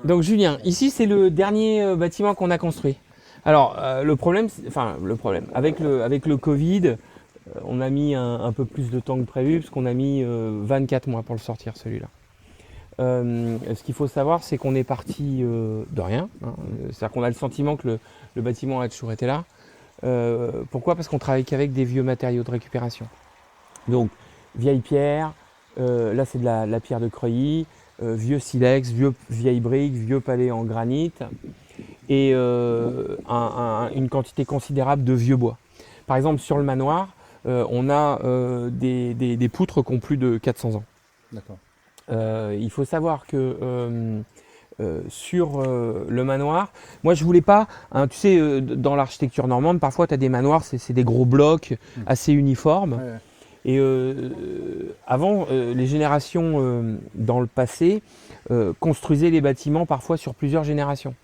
Donc Julien, ici c'est le dernier bâtiment qu'on a construit. Alors le problème, avec le Covid, on a mis un peu plus de temps que prévu parce qu'on a mis 24 mois pour le sortir celui-là. Ce qu'il faut savoir, c'est qu'on est parti de rien, hein. C'est-à-dire qu'on a le sentiment que le bâtiment a toujours été là. Pourquoi? Parce qu'on travaille qu'avec des vieux matériaux de récupération. Donc vieille pierre, là c'est de la pierre de Creuilly, vieux silex, vieille brique, vieux palais en granit et une quantité considérable de vieux bois. Par exemple sur le manoir, on a des poutres qui ont plus de 400 ans. D'accord. Il faut savoir que sur le manoir, moi je voulais pas, hein, tu sais, dans l'architecture normande, parfois tu as des manoirs, c'est des gros blocs assez uniformes. Ouais, ouais. Et avant, les générations dans le passé construisaient les bâtiments parfois sur plusieurs générations.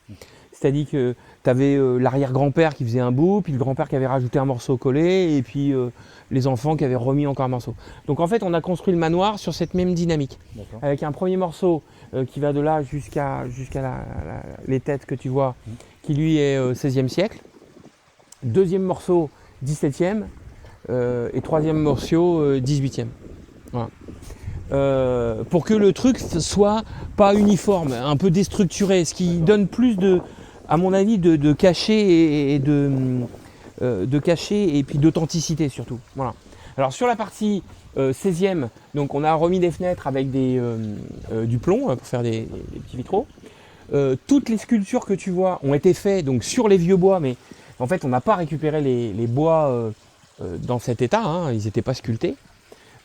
C'est-à-dire que tu avais l'arrière-grand-père qui faisait un bout, puis le grand-père qui avait rajouté un morceau collé, et puis les enfants qui avaient remis encore un morceau. Donc en fait, on a construit le manoir sur cette même dynamique, D'accord. avec un premier morceau qui va de là jusqu'à les têtes que tu vois, qui lui est 16e siècle. Deuxième morceau, 17e. Et troisième morceau, 18e. Voilà. Pour que le truc soit pas uniforme, un peu déstructuré, ce qui donne plus de, à mon avis, de cachet et de cachet et puis d'authenticité surtout. Voilà. Alors sur la partie 16e, donc on a remis des fenêtres avec du plomb pour faire des petits vitraux. Toutes les sculptures que tu vois ont été faites donc sur les vieux bois, mais en fait on n'a pas récupéré les bois dans cet état, hein, ils n'étaient pas sculptés.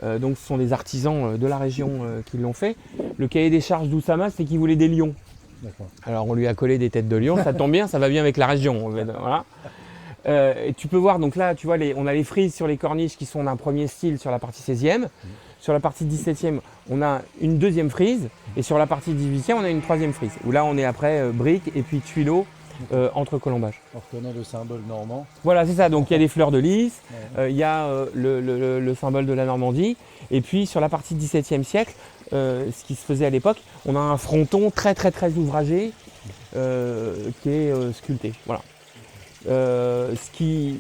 Donc ce sont des artisans de la région qui l'ont fait. Le cahier des charges d'Oussama, c'est qu'il voulait des lions. D'accord. Alors on lui a collé des têtes de lion, ça tombe bien, ça va bien avec la région. Voilà. Et tu peux voir, donc là, tu vois, on a les frises sur les corniches qui sont d'un premier style sur la partie 16e. Sur la partie 17e, on a une deuxième frise. Et sur la partie 18e, on a une troisième frise. Où là, on est après briques et puis tuileaux entre colombages. On reconnaît le symbole normand. Voilà, c'est ça. Donc il y a des fleurs de lys, Ouais. il y a le symbole de la Normandie. Et puis sur la partie 17e siècle, ce qui se faisait à l'époque, on a un fronton très très très ouvragé qui est sculpté. Voilà.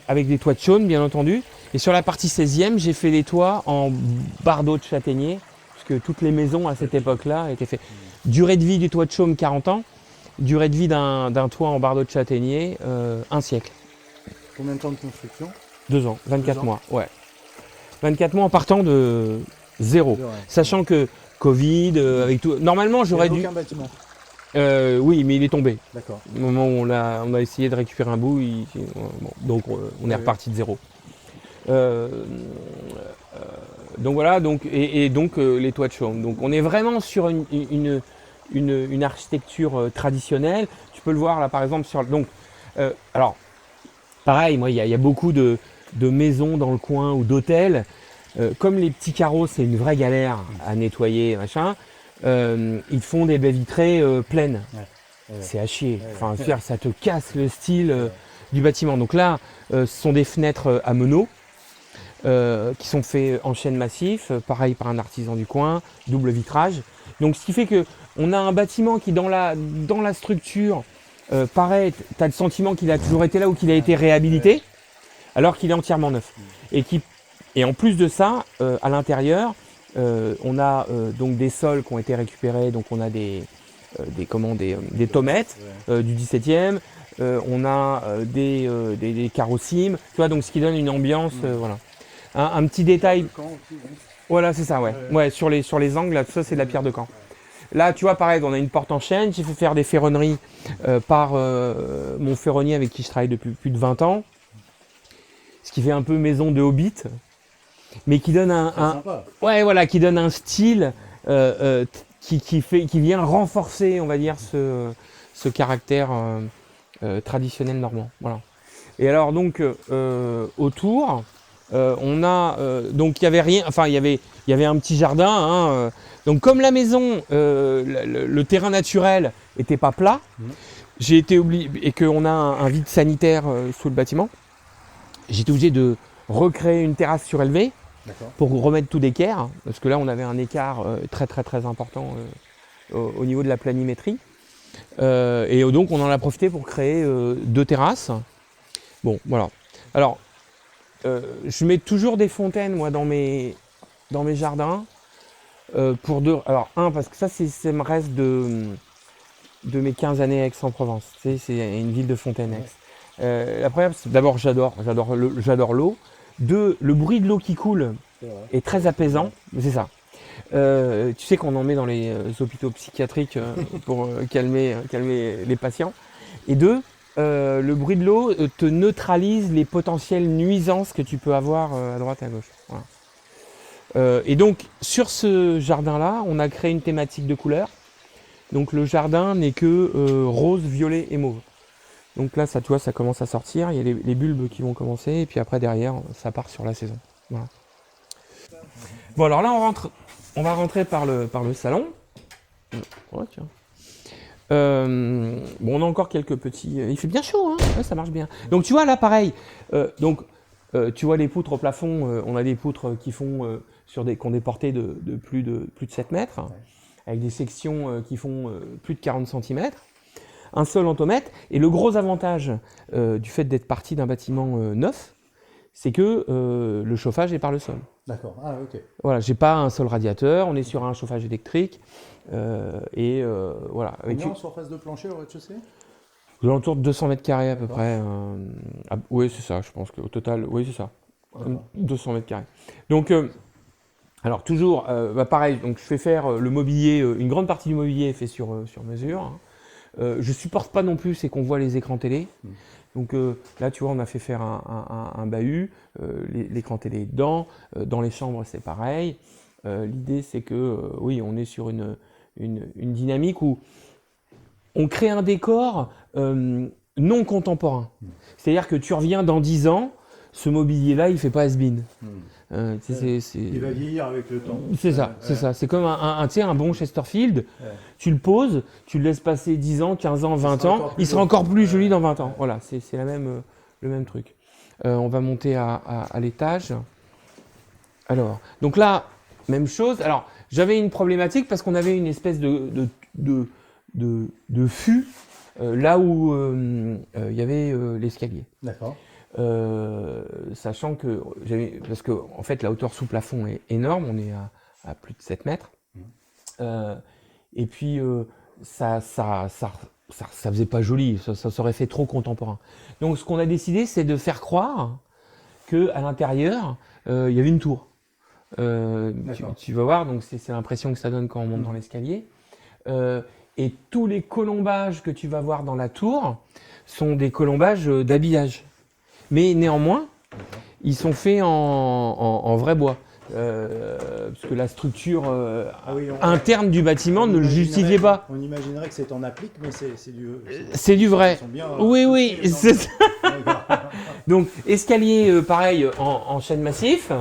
Avec des toits de chaume, bien entendu. Et sur la partie 16e, j'ai fait les toits en bardeaux de châtaignier, puisque toutes les maisons à cette époque-là étaient faites. Durée de vie du toit de chaume, 40 ans. Durée de vie d'un toit en bardeaux de châtaignier, 1 siècle. Combien de temps de construction? 2 ans, 24 2 ans. mois, ouais. 24 mois en partant de zéro. Zéro, ouais. Sachant que Covid, avec tout. Normalement, Il n'y j'aurais a dû. aucun bâtiment. Oui, mais il est tombé. D'accord. Au moment où on a essayé de récupérer un bout, donc on est Oui. reparti de zéro. Euh, donc voilà, et donc les toits de chaume. Donc on est vraiment sur une architecture traditionnelle. Tu peux le voir là par exemple sur. Donc, alors, pareil, moi il y a beaucoup de maisons dans le coin ou d'hôtels. Comme les petits carreaux, c'est une vraie galère à nettoyer, machin. Ils font des baies vitrées pleines. Ouais. C'est à chier. Ouais. Enfin, faire, ça te casse le style du bâtiment. Donc là, ce sont des fenêtres à meneaux qui sont faits en chêne massif, pareil par un artisan du coin, double vitrage. Donc ce qui fait que on a un bâtiment qui dans la structure paraît, tu as le sentiment qu'il a toujours été là ou qu'il a été réhabilité, alors qu'il est entièrement neuf. Et en plus de ça, à l'intérieur, on a donc des sols qui ont été récupérés, donc on a des tomettes du 17e, on a des carrossimes, tu vois, donc ce qui donne une ambiance, voilà. Un petit détail, Le camp aussi, oui. voilà, c'est ça, ouais. Ouais, sur les angles, là, tout ça, c'est de la pierre de Caen. Là, tu vois, pareil, on a une porte en chêne, j'ai fait faire des ferronneries par mon ferronnier avec qui je travaille depuis plus de 20 ans, ce qui fait un peu maison de hobbit, mais qui donne Sympa. ouais, voilà, qui donne un style qui vient renforcer, on va dire, ce caractère traditionnel normand. Voilà. Et alors donc autour, on a donc il y avait rien, enfin il y avait un petit jardin. Hein, donc comme la maison, le terrain naturel était pas plat, j'ai été obligé et qu'on a un vide sanitaire sous le bâtiment, j'ai été obligé de recréer une terrasse surélevée. D'accord. Pour remettre tout d'équerre, parce que là on avait un écart très très très important au niveau de la planimétrie. Et donc on en a profité pour créer 2 terrasses. Bon, voilà. Alors, je mets toujours des fontaines, moi, dans mes jardins. Pour 2. Alors, parce que ça me reste de mes 15 années à Aix-en-Provence. Tu sais, c'est une ville de fontaine, Aix. La première, c'est d'abord, j'adore l'eau. 2, le bruit de l'eau qui coule est très apaisant. C'est ça. Tu sais qu'on en met dans les hôpitaux psychiatriques pour calmer les patients. Et 2, le bruit de l'eau te neutralise les potentielles nuisances que tu peux avoir à droite et à gauche. Voilà. Et donc, sur ce jardin-là, on a créé une thématique de couleurs. Donc, le jardin n'est que rose, violet et mauve. Donc là, ça, tu vois, ça commence à sortir. Il y a les bulbes qui vont commencer. Et puis après, derrière, ça part sur la saison. Voilà. Bon, alors là, on va rentrer par le salon. Ouais, tiens. Bon, on a encore quelques petits. Il fait bien chaud, hein. Ouais, ça marche bien. Donc tu vois là, pareil. Tu vois les poutres au plafond. On a des poutres qui font qui ont des portées de plus de 7 mètres, avec des sections qui font plus de 40 cm. Un sol entomètre. Et le gros avantage du fait d'être parti d'un bâtiment neuf, c'est que le chauffage est par le sol. D'accord. Ah, ok. Voilà, j'ai pas un sol radiateur, on est sur un chauffage électrique. Voilà. Combien en surface de plancher au rez-de-chaussée? Autour de 200 mètres carrés à peu près. Oui, c'est ça, je pense qu'au total, oui, c'est ça. 200 mètres carrés. Donc, alors toujours, pareil, donc je fais faire le mobilier, une grande partie du mobilier est fait sur mesure. Hein. Je supporte pas non plus, c'est qu'on voit les écrans télé. Donc là, tu vois, on a fait faire un bahut, l'écran télé est dedans. Dans les chambres, c'est pareil. L'idée, c'est que, oui, on est sur une dynamique où on crée un décor non contemporain. C'est-à-dire que tu reviens dans 10 ans, ce mobilier-là, il ne fait pas has-been. Il va vieillir avec le temps. C'est ça, c'est ça. C'est comme un bon Chesterfield. Tu le poses, tu le laisses passer 10 ans, 15 ans, 20 ans. Il sera encore plus joli dans 20 ans. Voilà, c'est le même truc. On va monter à l'étage. Alors, donc là, même chose. Alors, j'avais une problématique parce qu'on avait une espèce de fût là où il y avait l'escalier. D'accord. Sachant que parce que en fait la hauteur sous plafond est énorme, on est à plus de 7 mètres. Et puis ça faisait pas joli, ça aurait fait trop contemporain. Donc ce qu'on a décidé, c'est de faire croire que à l'intérieur il y avait une tour. Tu vas voir, donc c'est l'impression que ça donne quand on monte dans l'escalier. Et tous les colombages que tu vas voir dans la tour sont des colombages d'habillage. Mais néanmoins, ils sont faits en vrai bois. Parce que la structure interne du bâtiment ne le justifiait pas. On imaginerait que c'est en applique, mais c'est du vrai. Oui, c'est ça. Donc, escalier pareil en chêne massif.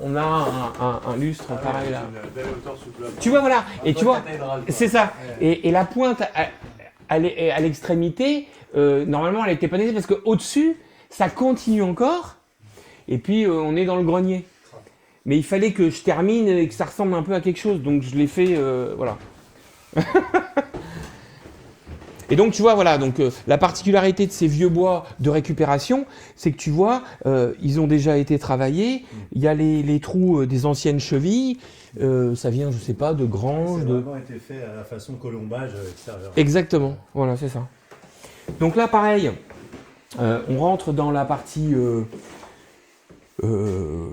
On a un lustre pareil là. Une belle hauteur sous plafond. Tu vois, voilà. Et tu vois, c'est ça. Et la pointe à l'extrémité, normalement, elle était pas nécessaire parce qu'au-dessus, ça continue encore. Et puis, on est dans le grenier. Mais il fallait que je termine et que ça ressemble un peu à quelque chose. Donc, je l'ai fait, voilà. Et donc, tu vois, voilà, donc la particularité de ces vieux bois de récupération, c'est que tu vois, ils ont déjà été travaillés. Il y a les trous des anciennes chevilles. Ça vient, je sais pas, de granges. Ça a vraiment été fait à la façon colombage extérieur. Exactement, voilà, c'est ça. Donc là, pareil, on rentre dans la partie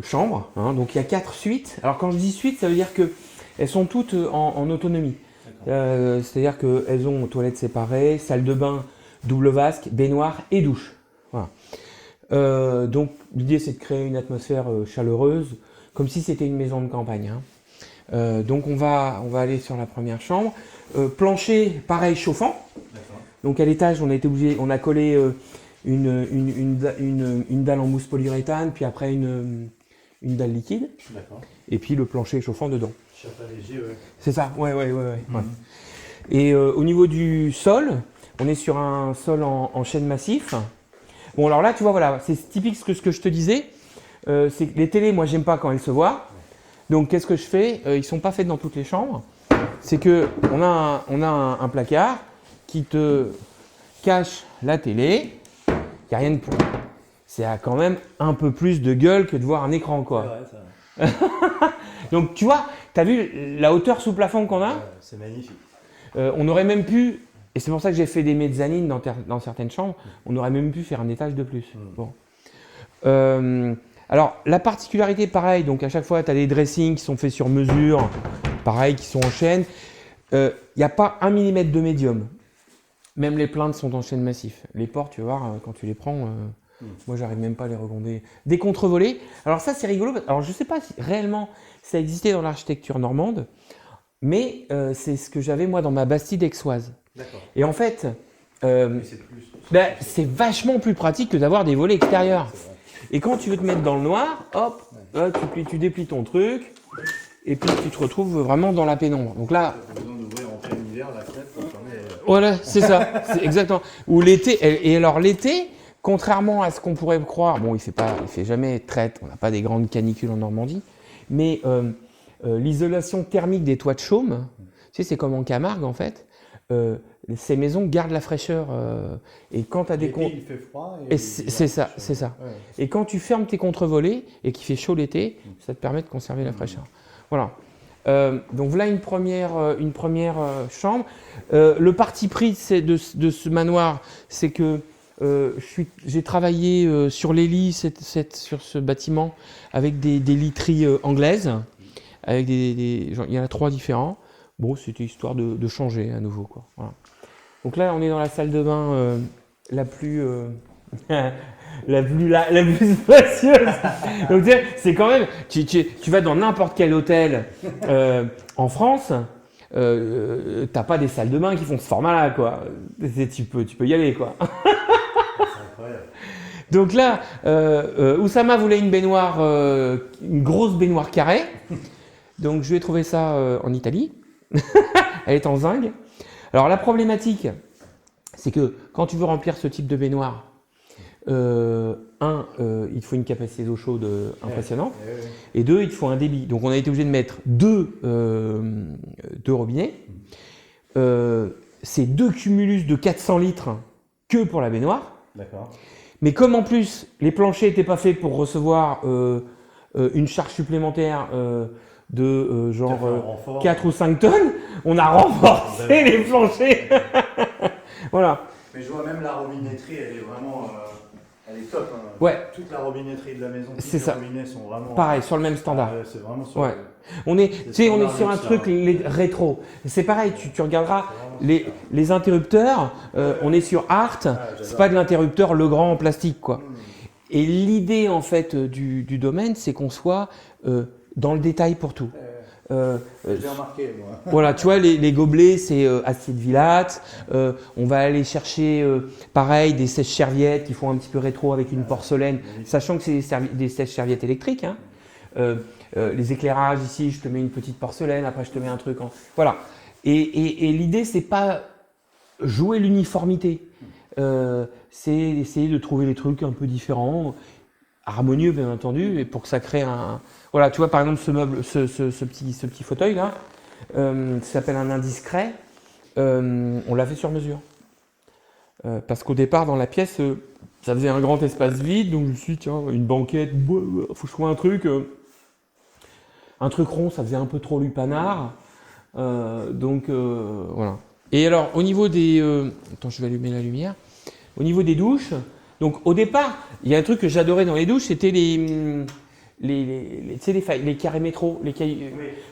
chambre. Hein, donc il y a 4 suites. Alors quand je dis suite, ça veut dire qu'elles sont toutes en autonomie. C'est-à-dire qu'elles ont toilettes séparées, salle de bain, double vasque, baignoire et douche. Voilà. Donc l'idée, c'est de créer une atmosphère chaleureuse, comme si c'était une maison de campagne. Hein. Donc on va aller sur la première chambre. Plancher, pareil, chauffant. Donc à l'étage, on a collé une dalle en mousse polyuréthane, puis après une dalle liquide. D'accord. Et puis le plancher chauffant dedans. Chapeau léger, ouais. C'est ça, ouais. Et au niveau du sol, on est sur un sol en chêne massif. Bon, alors là, tu vois, voilà, c'est typique ce que je te disais. C'est que les télés, moi, j'aime pas quand elles se voient. Donc, qu'est-ce que je fais? Ils sont pas faits dans toutes les chambres. c'est que on a un placard qui te cache la télé. Il n'y a rien de plus. C'est quand même un peu plus de gueule que de voir un écran, quoi. C'est vrai, ça. Donc, tu vois, tu as vu la hauteur sous plafond qu'on a? C'est magnifique. On aurait même pu, et c'est pour ça que j'ai fait des mezzanines dans certaines chambres, on aurait même pu faire un étage de plus. Bon. Alors, la particularité, pareil, donc à chaque fois, tu as des dressings qui sont faits sur mesure, pareil, qui sont en chaîne. Il n'y a pas 1 mm de médium. Même les plaintes sont en chaîne massif. Les portes, tu vas voir, quand tu les prends, moi, j'arrive même pas à les regonder. Des contrevolets. Alors ça, c'est rigolo. Alors, je ne sais pas si réellement ça existait dans l'architecture normande, mais c'est ce que j'avais, moi, dans ma Bastide aixoise. D'accord. Et en fait, Mais c'est plus. c'est vachement plus pratique que d'avoir des volets extérieurs. C'est vrai. Et quand tu veux te mettre dans le noir, hop, là, tu déplies ton truc, et puis tu te retrouves vraiment dans la pénombre. Donc là, Pas besoin d'ouvrir en plein hiver la fenêtre pour fermer. voilà, c'est ça, c'est exactement. Ou l'été, et alors l'été, contrairement à ce qu'on pourrait croire, bon, il fait jamais traite, on n'a pas des grandes canicules en Normandie, mais l'isolation thermique des toits de chaume, tu sais, c'est comme en Camargue en fait. Ces maisons gardent la fraîcheur et quand tu as des L'été, il fait froid. et c'est ça, c'est ça. Ouais. Et quand tu fermes tes contrevolets et qu'il fait chaud l'été, ça te permet de conserver la fraîcheur. Voilà. Donc voilà une première chambre. Le parti pris de ce manoir, c'est que j'ai travaillé sur les lits sur ce bâtiment avec des literies anglaises. Avec il y en a 3 différents. Bon, c'était histoire de changer à nouveau, quoi. Voilà. Donc là, on est dans la salle de bain la plus spacieuse. Donc tu sais, c'est quand même, tu vas dans n'importe quel hôtel en France, t'as pas des salles de bain qui font ce format-là, quoi. Tu peux y aller, quoi. C'est incroyable. Donc là, Oussama voulait une baignoire, une grosse baignoire carrée. Donc je lui ai trouvé ça en Italie. Elle est en zinc. Alors la problématique, c'est que quand tu veux remplir ce type de baignoire, il te faut une capacité d'eau chaude impressionnante. Et 2, il te faut un débit. Donc on a été obligé de mettre deux robinets. C'est 2 cumulus de 400 litres que pour la baignoire. D'accord. Mais comme en plus les planchers n'étaient pas faits pour recevoir une charge supplémentaire de genre 4 ou 5 tonnes, on a renforcé les planchers. Voilà. Mais je vois même la robinetterie, elle est vraiment. Elle est top. Hein. Ouais. Toute la robinetterie de la maison, tous C'est les ça. robinets sont vraiment. Pareil, sur le même standard. C'est vraiment sur. Ouais. On est sur un standard truc rétro. C'est pareil, tu regarderas C'est les interrupteurs, on est sur Art, c'est pas de l'interrupteur Legrand en plastique, quoi. Et l'idée en fait du domaine, c'est qu'on soit dans le détail pour tout. J'ai remarqué, moi. Voilà, tu vois, les gobelets, c'est acide vilate. On va aller chercher, pareil, des sèches-serviettes qui font un petit peu rétro avec une porcelaine, sachant que c'est des sèches-serviettes électriques. Hein. Les éclairages, ici, je te mets une petite porcelaine, après je te mets un truc. Voilà. Et l'idée, c'est pas jouer l'uniformité. C'est essayer de trouver des trucs un peu différents, harmonieux, bien entendu, et pour que ça crée un... Voilà, tu vois, par exemple, ce meuble, ce petit fauteuil-là, ça s'appelle un indiscret. On l'a fait sur mesure. Parce qu'au départ, dans la pièce, ça faisait un grand espace vide, donc je me suis dit, tiens, une banquette, faut que je trouve un truc rond, ça faisait un peu trop lupanard. Donc, voilà. Et alors, au niveau des... attends, je vais allumer la lumière. Au niveau des douches, donc au départ, il y a un truc que j'adorais dans les douches, c'était les carrés métro. Le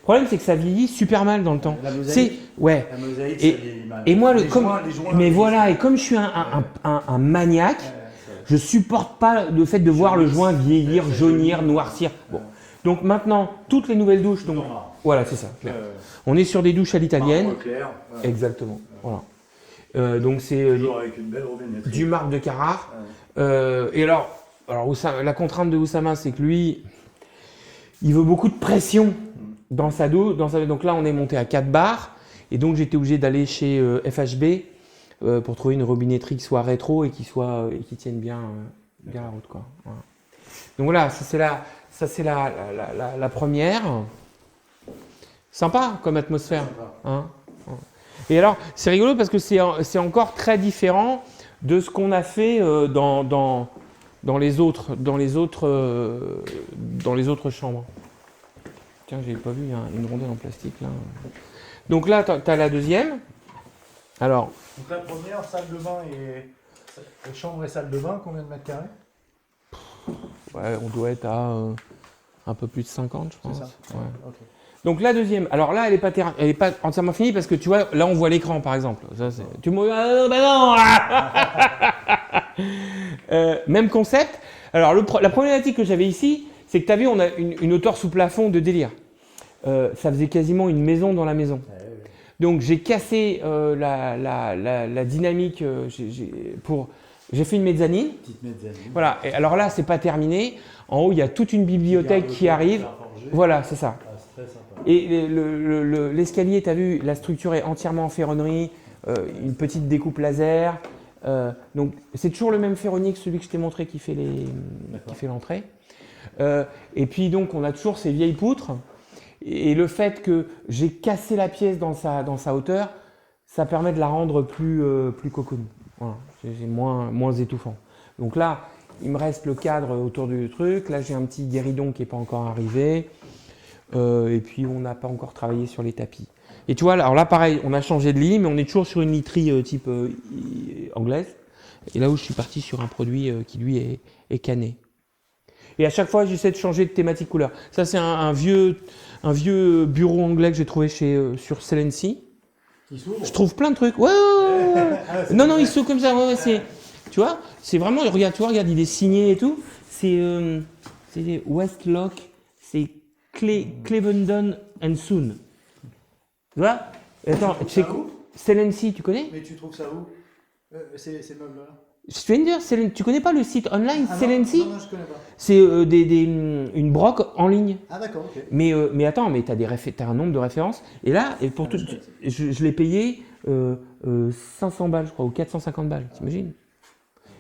problème, c'est que ça vieillit super mal dans le temps. La mosaïque. Ouais. La mosaïque, ça vieillit mal. Et moi, les joints, mais voilà, et comme je suis un maniaque, je supporte pas le fait de voir le joint vieillir, jaunir, noircir. Bon. Donc maintenant, toutes les nouvelles douches, donc voilà, c'est ça. Clair. On est sur des douches à l'italienne. Clair. Exactement. Voilà. Donc c'est Toujours avec une belle robinetterie. du marc de Carrare. Et alors la contrainte de Oussama, c'est que lui, il veut beaucoup de pression dans sa douche. Donc là, on est monté à 4 bars. Et donc, j'étais obligé d'aller chez FHB pour trouver une robinetterie qui soit rétro et qui tienne bien la route, quoi. Voilà. Donc voilà, ça c'est la première. Sympa comme atmosphère. Sympa. Hein. Et alors, c'est rigolo parce que c'est encore très différent de ce qu'on a fait dans les autres chambres. Tiens, j'ai pas vu, il y a une rondelle en plastique là. Donc là, tu as la deuxième. Alors, Donc la première, salle de bain et chambre et salle de bain, combien de mètres carrés? ouais, on doit être à un peu plus de 50, je pense. C'est ça. Ouais. Ok. Donc la deuxième, alors là, elle est pas entièrement finie parce que tu vois, là, on voit l'écran par exemple. Ça, tu me ah, bah non. Même concept. Alors la problématique que j'avais ici, c'est que tu as vu, on a une hauteur sous plafond de délire. Ça faisait quasiment une maison dans la maison. Donc j'ai cassé la dynamique. J'ai fait une mezzanine. Petite mezzanine. Voilà. Et alors là, c'est pas terminé. En haut, il y a toute une bibliothèque qui arrive. Voilà, c'est ça. Ah, c'est très sympa. Et l'escalier, tu as vu, la structure est entièrement en ferronnerie, une petite découpe laser. Donc c'est toujours le même ferronnier que celui que je t'ai montré qui fait l'entrée. Et puis donc on a toujours ces vieilles poutres. Et le fait que j'ai cassé la pièce dans sa hauteur, ça permet de la rendre plus cocoon. Voilà, c'est moins étouffant. Donc là, il me reste le cadre autour du truc. Là, j'ai un petit guéridon qui n'est pas encore arrivé. Et puis, on n'a pas encore travaillé sur les tapis. Et tu vois, alors là, pareil, on a changé de lit, mais on est toujours sur une literie type anglaise. Et là où je suis parti sur un produit qui, lui, est canné. Et à chaque fois, j'essaie de changer de thématique couleur. Ça, c'est un vieux bureau anglais que j'ai trouvé sur Celency. Il s'ouvre. Je trouve plein de trucs. Ouais. Ah, non, il s'ouvre comme ça. Ouais, c'est, tu vois, c'est vraiment. Regarde, il est signé et tout. C'est Westlock, c'est Clevendon and Soon. Tu vois? Attends, c'est Celency, tu connais? Mais tu trouves ça où? Ces meubles-là? Je viens de dire, tu connais pas le site online Celency? Non, je connais pas. C'est une broc en ligne. Ah d'accord, ok. Mais attends, mais t'as un nombre de références. Et là, pour tout, je l'ai payé 500 balles, je crois, ou 450 balles, t'imagines?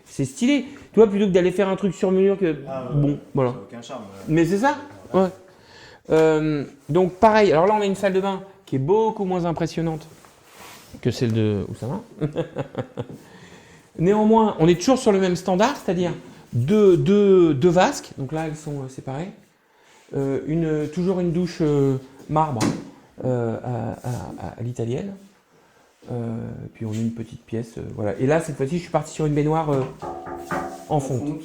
C'est stylé. Tu vois, plutôt que d'aller faire un truc sur mesure que... bon, voilà. Ça n'a aucun charme. Mais c'est ça? Ouais. Donc pareil, alors là on a une salle de bain qui est beaucoup moins impressionnante que celle de Oussama. Néanmoins, on est toujours sur le même standard, c'est-à-dire deux vasques, donc là elles sont séparées, toujours une douche marbre à l'italienne, puis on a une petite pièce, voilà. Et là cette fois-ci je suis parti sur une baignoire en fonte.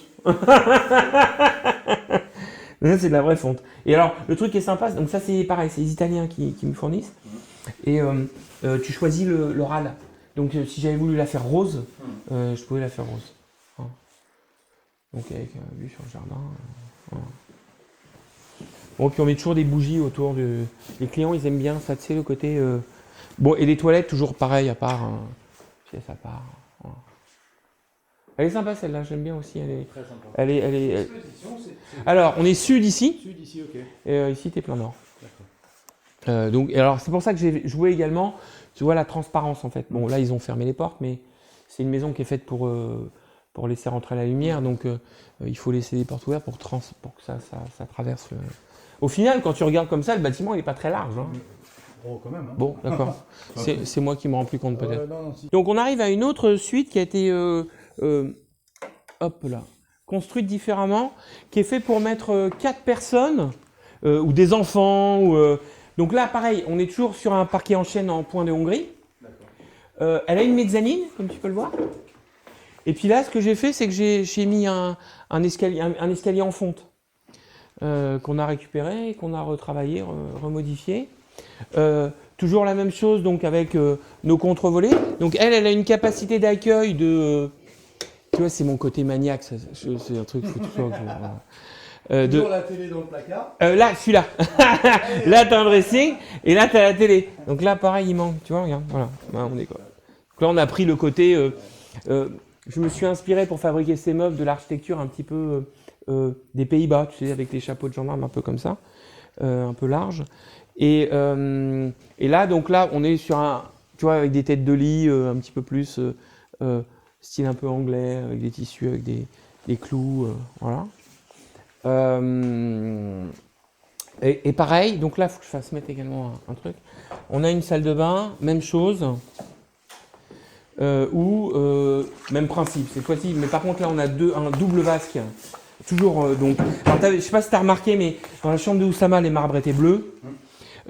Là, c'est de la vraie fonte. Et alors, le truc qui est sympa, donc ça c'est pareil, c'est les Italiens qui me fournissent. Et tu choisis le râle. Donc si j'avais voulu la faire rose, je pouvais la faire rose. Voilà. Donc avec vue sur le jardin. Voilà. Bon, puis on met toujours des bougies autour de... Les clients, ils aiment bien ça, tu sais, le côté... Bon, et les toilettes, toujours pareil, à part. Pièce à part. Voilà. Elle est sympa celle-là, j'aime bien aussi. Très sympa. Elle est... Alors, on est sud ici. Sud ici, ok. Et ici, t'es plein nord. D'accord. Donc, alors, c'est pour ça que j'ai joué également, tu vois, la transparence en fait. Bon, là, ils ont fermé les portes, mais c'est une maison qui est faite pour laisser rentrer la lumière. Donc, il faut laisser les portes ouvertes pour que ça traverse le... Au final, quand tu regardes comme ça, le bâtiment, il n'est pas très large. Hein. Oh, quand même. Hein. Bon, d'accord. C'est moi qui me rends plus compte peut-être. Non, si. Donc, on arrive à une autre suite qui a été... hop là. Construite différemment, qui est fait pour mettre 4 personnes ou des enfants. Donc là, pareil, on est toujours sur un parquet en chêne en point de Hongrie. Elle a une mezzanine, comme tu peux le voir. Et puis là, ce que j'ai fait, c'est que j'ai mis un escalier en fonte qu'on a récupéré, qu'on a retravaillé, remodifié. Toujours la même chose donc avec nos contre-volets. Donc elle a une capacité d'accueil de... Tu vois, c'est mon côté maniaque, c'est un truc foutu. Toujours la télé dans le placard. Là, celui-là. Là, tu as un dressing et là, tu as la télé. Donc là, pareil, il manque. Tu vois, regarde. Voilà. On est quoi. Donc là, on a pris le côté... je me suis inspiré pour fabriquer ces meubles de l'architecture un petit peu des Pays-Bas, tu sais, avec les chapeaux de gendarme un peu comme ça, un peu large. Et là, donc là, on est sur un... Tu vois, avec des têtes de lit un petit peu plus... style un peu anglais, avec des tissus, avec des clous, voilà. Et pareil, donc là, il faut que je fasse mettre également un truc. On a une salle de bain, même chose. Même principe cette fois-ci, mais par contre là on a un double vasque. Toujours donc. Alors, je sais pas si tu as remarqué, mais dans la chambre de Oussama, les marbres étaient bleus.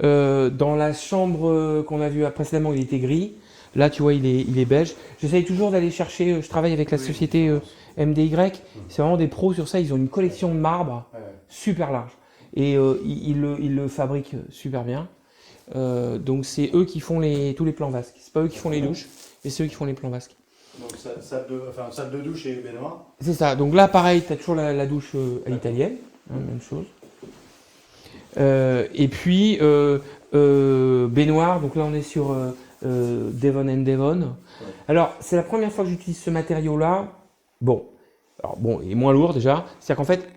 Dans la chambre qu'on a vue précédemment, il était gris. Là, tu vois, il est beige. J'essaye toujours d'aller chercher. Je travaille avec la société MDY. C'est vraiment des pros sur ça. Ils ont une collection de marbres super large. Et ils le fabriquent super bien. Donc, c'est eux qui font tous les plans vasques. C'est pas eux qui font les douches, mais c'est eux qui font les plans vasques. Donc, salle de douche et baignoire. C'est ça. Donc là, pareil, tu as toujours la douche à l'italienne. Même chose. Et puis, baignoire. Donc là, on est sur Devon and Devon. Ouais. Alors, c'est la première fois que j'utilise ce matériau-là. Bon, il est moins lourd déjà. C'est-à-dire qu'en fait,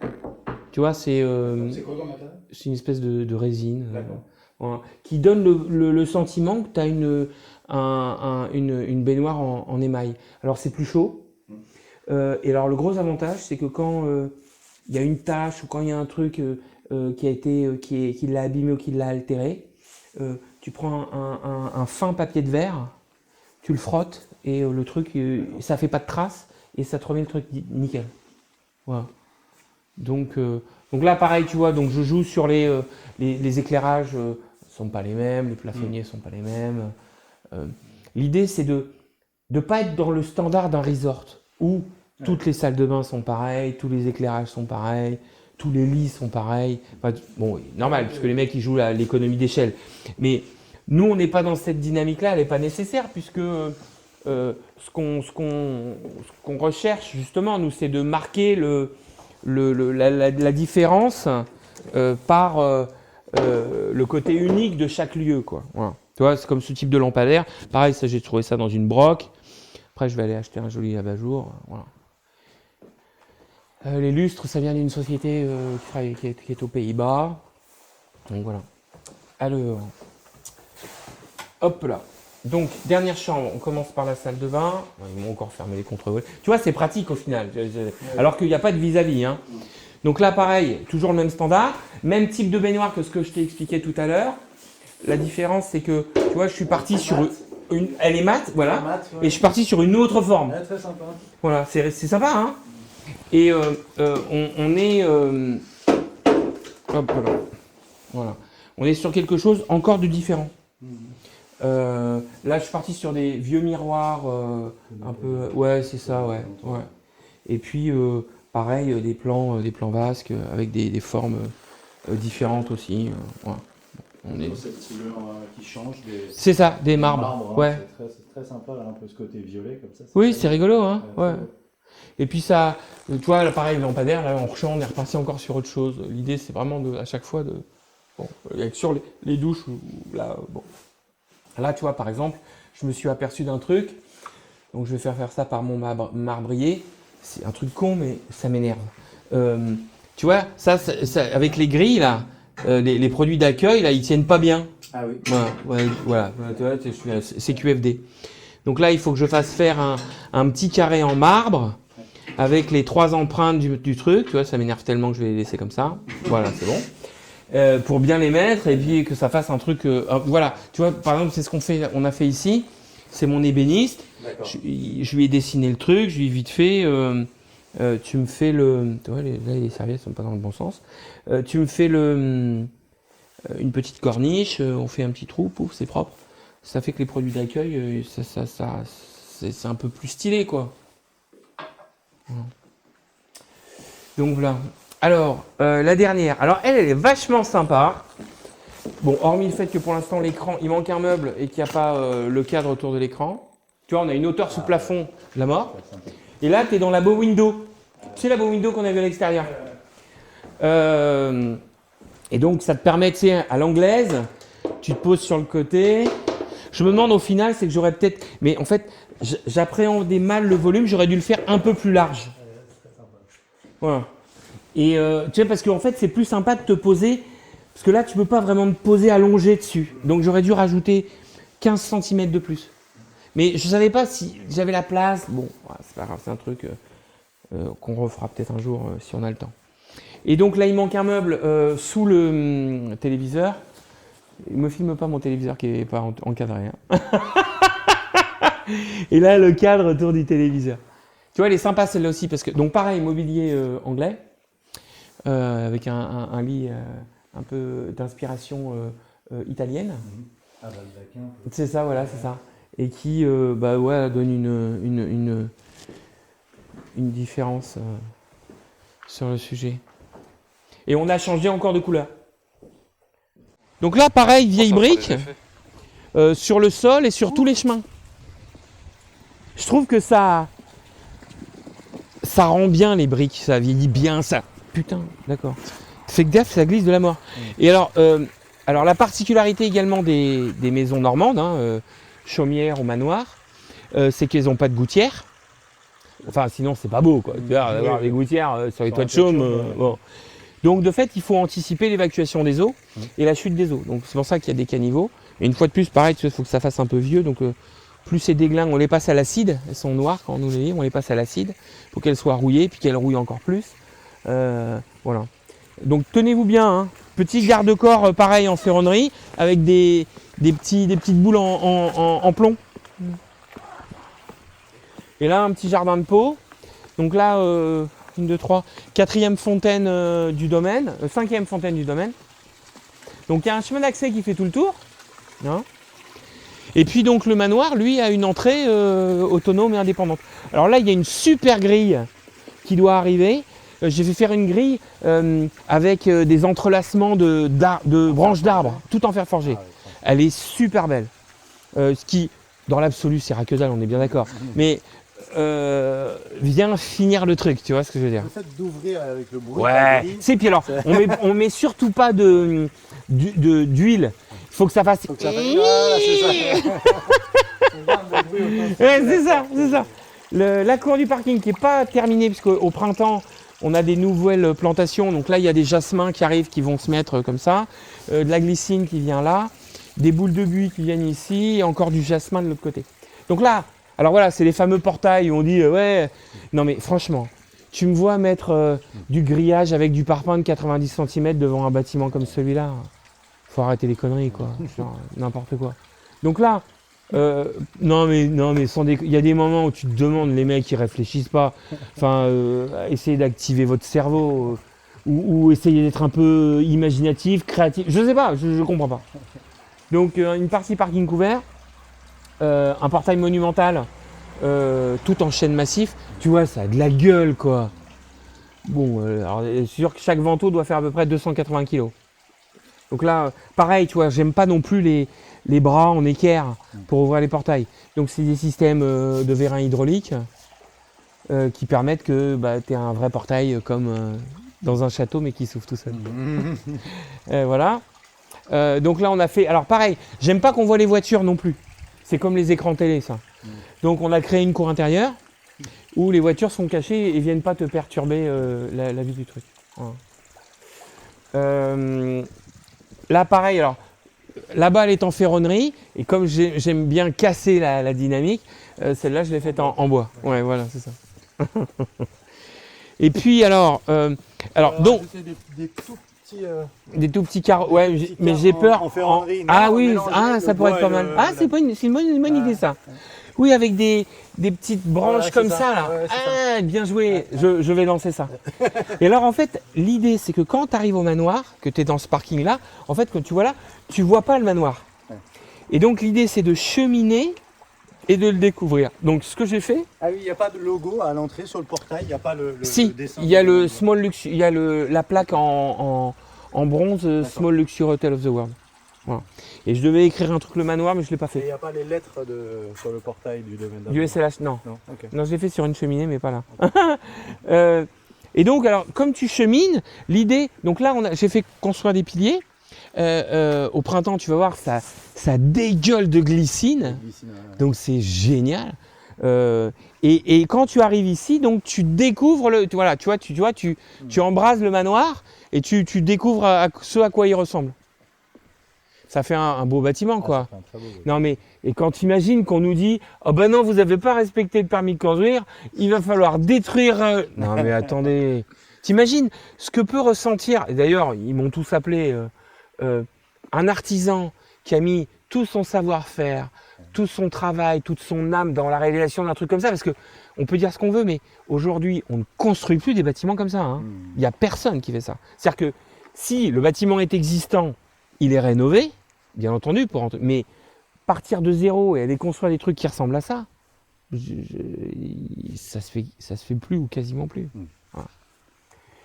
tu vois, c'est quoi comme matériau ? C'est une espèce de résine voilà, qui donne le sentiment que tu as une baignoire en émail. Alors, c'est plus chaud. Et alors, le gros avantage, c'est que quand il y a une tache ou quand il y a un truc qui l'a abîmé ou qui l'a altéré, tu prends un fin papier de verre, tu le frottes et le truc, ça fait pas de traces et ça te remet le truc nickel. Voilà. Donc là, pareil, tu vois, donc je joue sur les éclairages sont pas les mêmes, les plafonniers sont pas les mêmes. L'idée, c'est de pas être dans le standard d'un resort où toutes les salles de bain sont pareilles, tous les éclairages sont pareils, tous les lits sont pareils. Enfin, bon, normal, puisque les mecs ils jouent à l'économie d'échelle. Mais nous, on n'est pas dans cette dynamique-là, elle n'est pas nécessaire, puisque ce qu'on recherche justement, nous, c'est de marquer la différence par le côté unique de chaque lieu, quoi. Voilà. Tu vois, c'est comme ce type de lampadaire. Pareil, ça, j'ai trouvé ça dans une broc. Après, je vais aller acheter un joli abat-jour. Voilà. Les lustres, ça vient d'une société qui est aux Pays-Bas. Donc voilà. Alors, hop là. Donc, dernière chambre, on commence par la salle de bain. Ils m'ont encore fermé les contre-volets. Tu vois, c'est pratique au final. Alors qu'il n'y a pas de vis-à-vis. Hein. Donc là, pareil, toujours le même standard. Même type de baignoire que ce que je t'ai expliqué tout à l'heure. La différence, c'est que, tu vois, je suis parti sur une. Elle est mate, voilà. Et je suis parti sur une autre forme. Ouais, très sympa. Voilà, c'est sympa, hein. Et on est. Hop là. Voilà. On est sur quelque chose encore de différent. Là, je suis parti sur des vieux miroirs un peu. Ouais, c'est ça, ouais. Et puis, pareil, des plans vasques avec des formes différentes aussi. Voilà. On est... cette couleur qui change. C'est ça, des marbres. Ouais. C'est très sympa, là, un peu ce côté violet comme ça. Oui, c'est rigolo, hein. Ouais. Et puis ça, tu vois, là, pareil, le lampadaire, là, on est reparti encore sur autre chose. L'idée, c'est vraiment à chaque fois de. Bon, sur les douches, là, bon. Là, tu vois, par exemple, je me suis aperçu d'un truc. Donc, je vais faire ça par mon marbrier. C'est un truc con, mais ça m'énerve. Tu vois, ça, avec les grilles, là, les produits d'accueil, là, ils tiennent pas bien. Ah oui. Voilà. Tu vois, c'est QFD. Donc là, il faut que je fasse faire un petit carré en marbre avec les 3 empreintes du truc. Tu vois, ça m'énerve tellement que je vais les laisser comme ça. Voilà, c'est bon. Pour bien les mettre et puis que ça fasse un truc. Voilà, tu vois, par exemple, c'est ce on a fait ici. C'est mon ébéniste. Je lui ai dessiné le truc, je lui ai vite fait. Tu me fais le. Tu vois, là, les serviettes sont pas dans le bon sens. Tu me fais une petite corniche, on fait un petit trou, pouf, c'est propre. Ça fait que les produits d'accueil, c'est un peu plus stylé, quoi. Voilà. Donc voilà. Alors, la dernière. Alors, elle est vachement sympa. Bon, hormis le fait que pour l'instant, l'écran, il manque un meuble et qu'il n'y a pas le cadre autour de l'écran. Tu vois, on a une hauteur sous plafond de la mort. Et là, tu es dans la bow window. Tu sais, la bow window qu'on a vue à l'extérieur. Et donc, ça te permet, tu sais, à l'anglaise, tu te poses sur le côté. Je me demande au final, c'est que j'aurais peut-être... Mais en fait, j'appréhendais mal le volume, j'aurais dû le faire un peu plus large. Voilà. Et tu sais, parce qu'en fait, c'est plus sympa de te poser, parce que là, tu peux pas vraiment te poser allongé dessus. Donc, j'aurais dû rajouter 15 cm de plus. Mais je savais pas si j'avais la place. Bon, c'est pas grave, c'est un truc qu'on refera peut-être un jour si on a le temps. Et donc là, il manque un meuble sous le téléviseur. Il me filme pas mon téléviseur qui n'est pas encadré. Hein. Et là, le cadre autour du téléviseur. Tu vois, elle est sympa celle-là aussi parce que donc pareil, mobilier anglais avec un lit un peu d'inspiration italienne. Ah, baldaquin. C'est ça, voilà, c'est ça. Et qui donne une différence sur le sujet. Et on a changé encore de couleur. Donc là, pareil, vieille brique sur le sol et sur tous les chemins. Je trouve que ça rend bien les briques, ça vieillit bien, ça. Putain, d'accord. Fais gaffe, ça glisse de la mort. Et alors la particularité également des maisons normandes, chaumières ou manoirs, c'est qu'elles n'ont pas de gouttière. Enfin, sinon, c'est pas beau, quoi. Tu vois, avoir des gouttières sur les toits de chaume. Bon. Donc, de fait, il faut anticiper l'évacuation des eaux et la chute des eaux. Donc, c'est pour ça qu'il y a des caniveaux. Et une fois de plus, pareil, il faut que ça fasse un peu vieux. Donc, plus ces déglingues, on les passe à l'acide. Elles sont noires quand on nous les lit, on les passe à l'acide pour qu'elles soient rouillées, puis qu'elles rouillent encore plus. Voilà. Donc, tenez-vous bien. Hein. Petit garde-corps, pareil, en ferronnerie, avec des petites boules en plomb. Et là, un petit jardin de pot. Donc là, 1, 2, 3, 4e fontaine du domaine, 5e fontaine du domaine. Donc il y a un chemin d'accès qui fait tout le tour. Hein. Et puis donc le manoir, lui, a une entrée autonome et indépendante. Alors là, il y a une super grille qui doit arriver. J'ai fait faire une grille avec des entrelacements de branches d'arbres, tout en fer forgé. Elle est super belle. Ce qui, dans l'absolu, c'est que dalle, on est bien d'accord. Mais vient finir le truc, tu vois ce que je veux dire. Le fait d'ouvrir avec le bruit. Ouais. C'est puis alors, on met surtout pas d'huile. Il faut que ça fasse. Faut que ça fasse. Voilà, c'est ça. Ouais, c'est ça. La cour du parking qui n'est pas terminée, puisqu'au printemps, on a des nouvelles plantations. Donc là, il y a des jasmins qui arrivent, qui vont se mettre comme ça. De la glycine qui vient là. Des boules de buis qui viennent ici. Et encore du jasmin de l'autre côté. Donc là, alors voilà, c'est les fameux portails où on dit ouais. Non mais franchement, tu me vois mettre du grillage avec du parpaing de 90 cm devant un bâtiment comme celui-là. Faut arrêter les conneries, quoi. Genre, n'importe quoi. Donc là, non mais il y a des moments où tu te demandes, les mecs, ils réfléchissent pas. Enfin, essayez d'activer votre cerveau ou essayez d'être un peu imaginatif, créatif. Je sais pas, je comprends pas. Donc une partie parking couvert, un portail monumental, tout en chêne massif. Tu vois, ça a de la gueule, quoi. Bon, alors c'est sûr que chaque vantaux doit faire à peu près 280 kg. Donc là, pareil, tu vois, j'aime pas non plus les bras en équerre pour ouvrir les portails. Donc c'est des systèmes de vérins hydrauliques qui permettent que tu aies un vrai portail comme dans un château, mais qui s'ouvre tout seul. Voilà. Donc là, on a fait... Alors pareil, j'aime pas qu'on voit les voitures non plus. C'est comme les écrans télé, ça. Donc on a créé une cour intérieure où les voitures sont cachées et viennent pas te perturber la vue du truc. Voilà. Là, pareil, alors, là-bas, elle est en ferronnerie, et comme j'aime bien casser la dynamique, celle-là, je l'ai faite en bois. Ouais, voilà, c'est ça. Et puis, alors donc... Des tout petits... Des tout petits carreaux, ouais, mais j'ai peur... En ferronnerie. Ah oui, ça pourrait être pas mal. Ah, c'est une bonne idée, ça. Oui, avec des petites branches comme ça, là. Ouais, ah, bien joué, je vais lancer ça. Et alors, en fait, l'idée, c'est que quand tu arrives au manoir, que tu es dans ce parking-là, en fait, quand tu vois là, tu vois pas le manoir. Ouais. Et donc, l'idée, c'est de cheminer et de le découvrir. Donc, ce que j'ai fait... Ah oui, il n'y a pas de logo à l'entrée sur le portail, il n'y a pas le si, dessin. il y a le Small Luxury, il y a la plaque en bronze Small Luxury Hotel of the World. Voilà. Et je devais écrire un truc le manoir, mais je ne l'ai pas Et fait. il n'y a pas les lettres sur le portail du domaine d'abord. Du SLH, non. Non, ok. Non, je l'ai fait sur une cheminée, mais pas là. Et donc, alors, comme tu chemines, l'idée... Donc là, j'ai fait construire des piliers. Au printemps, tu vas voir, ça dégueule de glycine. Donc, c'est génial. Et quand tu arrives ici, donc tu découvres tu embrases le manoir et tu découvres ce à quoi il ressemble. Ça fait un beau bâtiment, quoi. Ça fait un très beau bâtiment. Non, mais et quand tu imagines qu'on nous dit « Oh ben non, vous n'avez pas respecté le permis de conduire, il va falloir détruire... » Non, mais attendez, T'imagines ce que peut ressentir, et d'ailleurs ils m'ont tous appelé un artisan qui a mis tout son savoir-faire, tout son travail, toute son âme dans la réalisation d'un truc comme ça, parce que on peut dire ce qu'on veut, mais aujourd'hui on ne construit plus des bâtiments comme ça. Hein. Il n'y a personne qui fait ça. C'est-à-dire que si le bâtiment est existant, il est rénové, bien entendu, mais partir de zéro et aller construire des trucs qui ressemblent à ça, ça se fait plus ou quasiment plus. Voilà.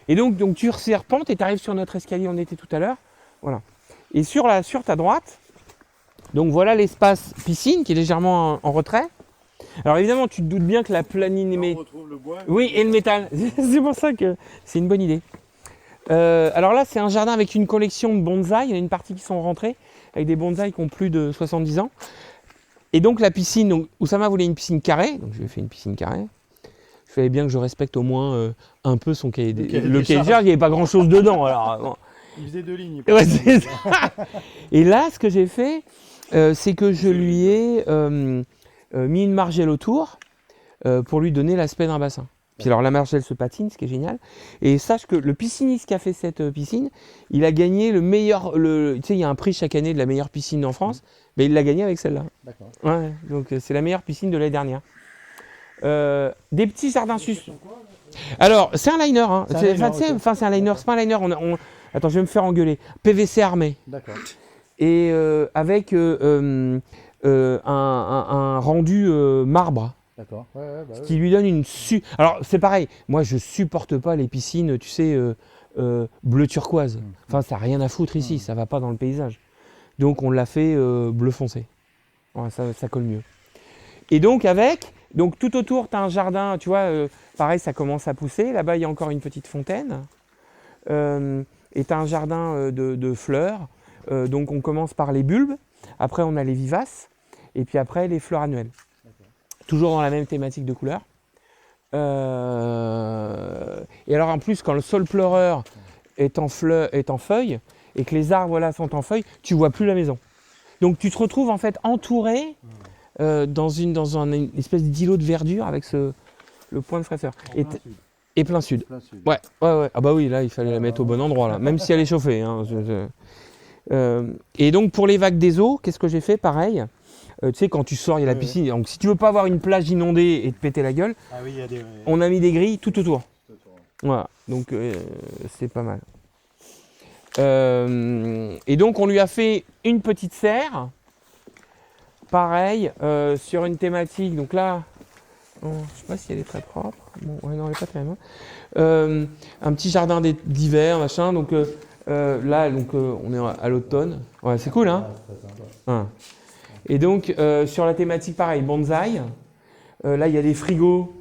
Et donc tu serpentes et tu arrives sur notre escalier où on était tout à l'heure. Voilà. Et sur ta droite, donc voilà l'espace piscine qui est légèrement en retrait. Alors évidemment, tu te doutes bien que la planimétrie... On retrouve le bois. Oui, et le métal. C'est pour ça que c'est une bonne idée. Alors là, c'est un jardin avec une collection de bonsaïs. Il y en a une partie qui sont rentrés, avec des bonsaïs qui ont plus de 70 ans. Et donc la piscine, donc, Oussama voulait une piscine carrée, donc je lui ai fait une piscine carrée. Il fallait bien que je respecte au moins un peu son cahier de charge. Il n'y avait pas grand-chose dedans. Alors, bon. Il faisait 2 lignes. Ouais, c'est ça. Et là, ce que j'ai fait, c'est que je lui ai mis une margelle autour pour lui donner l'aspect d'un bassin. Puis alors la margelle se patine, ce qui est génial. Et sache que le pisciniste qui a fait cette piscine, il a gagné le meilleur... tu sais, il y a un prix chaque année de la meilleure piscine en France, mais il l'a gagné avec celle-là. D'accord. Ouais, donc c'est la meilleure piscine de l'année dernière. Des petits jardins sus. Alors, c'est un liner. Hein. C'est un liner, c'est pas un liner. Attends, je vais me faire engueuler. PVC armé. D'accord. Et avec un rendu marbre. D'accord. Ce qui lui donne une Alors, c'est pareil. Moi, je supporte pas les piscines, tu sais, bleu turquoise. Enfin, ça n'a rien à foutre ici. Ça va pas dans le paysage. Donc, on l'a fait bleu foncé. Ouais, ça colle mieux. Et donc, tout autour, tu as un jardin. Tu vois, pareil, ça commence à pousser. Là-bas, il y a encore une petite fontaine. Et tu as un jardin de fleurs. Donc, on commence par les bulbes. Après, on a les vivaces. Et puis après, les fleurs annuelles. Toujours dans la même thématique de couleur. Et alors en plus, quand le sol pleureur est en feuilles et que les arbres là, sont en feuilles, tu vois plus la maison. Donc tu te retrouves en fait entouré dans une espèce d'îlot de verdure avec le point de fraîcheur. Et plein sud. Ouais. Ah bah oui, là il fallait la mettre au bon endroit là, même si elle est chauffée. Hein, et donc pour les vagues des eaux, qu'est-ce que j'ai fait? Pareil. Tu sais, quand tu sors, il y a la piscine. Donc, si tu veux pas avoir une plage inondée et te péter la gueule, on a mis des grilles tout autour. Voilà, donc c'est pas mal. Et donc, on lui a fait une petite serre. Pareil, sur une thématique. Donc là, je sais pas si elle est très propre. Bon, ouais, non, elle est pas très bien. Un petit jardin d'hiver, machin. Donc là, on est à l'automne. Ouais, c'est cool, hein? Et donc, sur la thématique, pareil, bonsaï. Là, il y a des frigos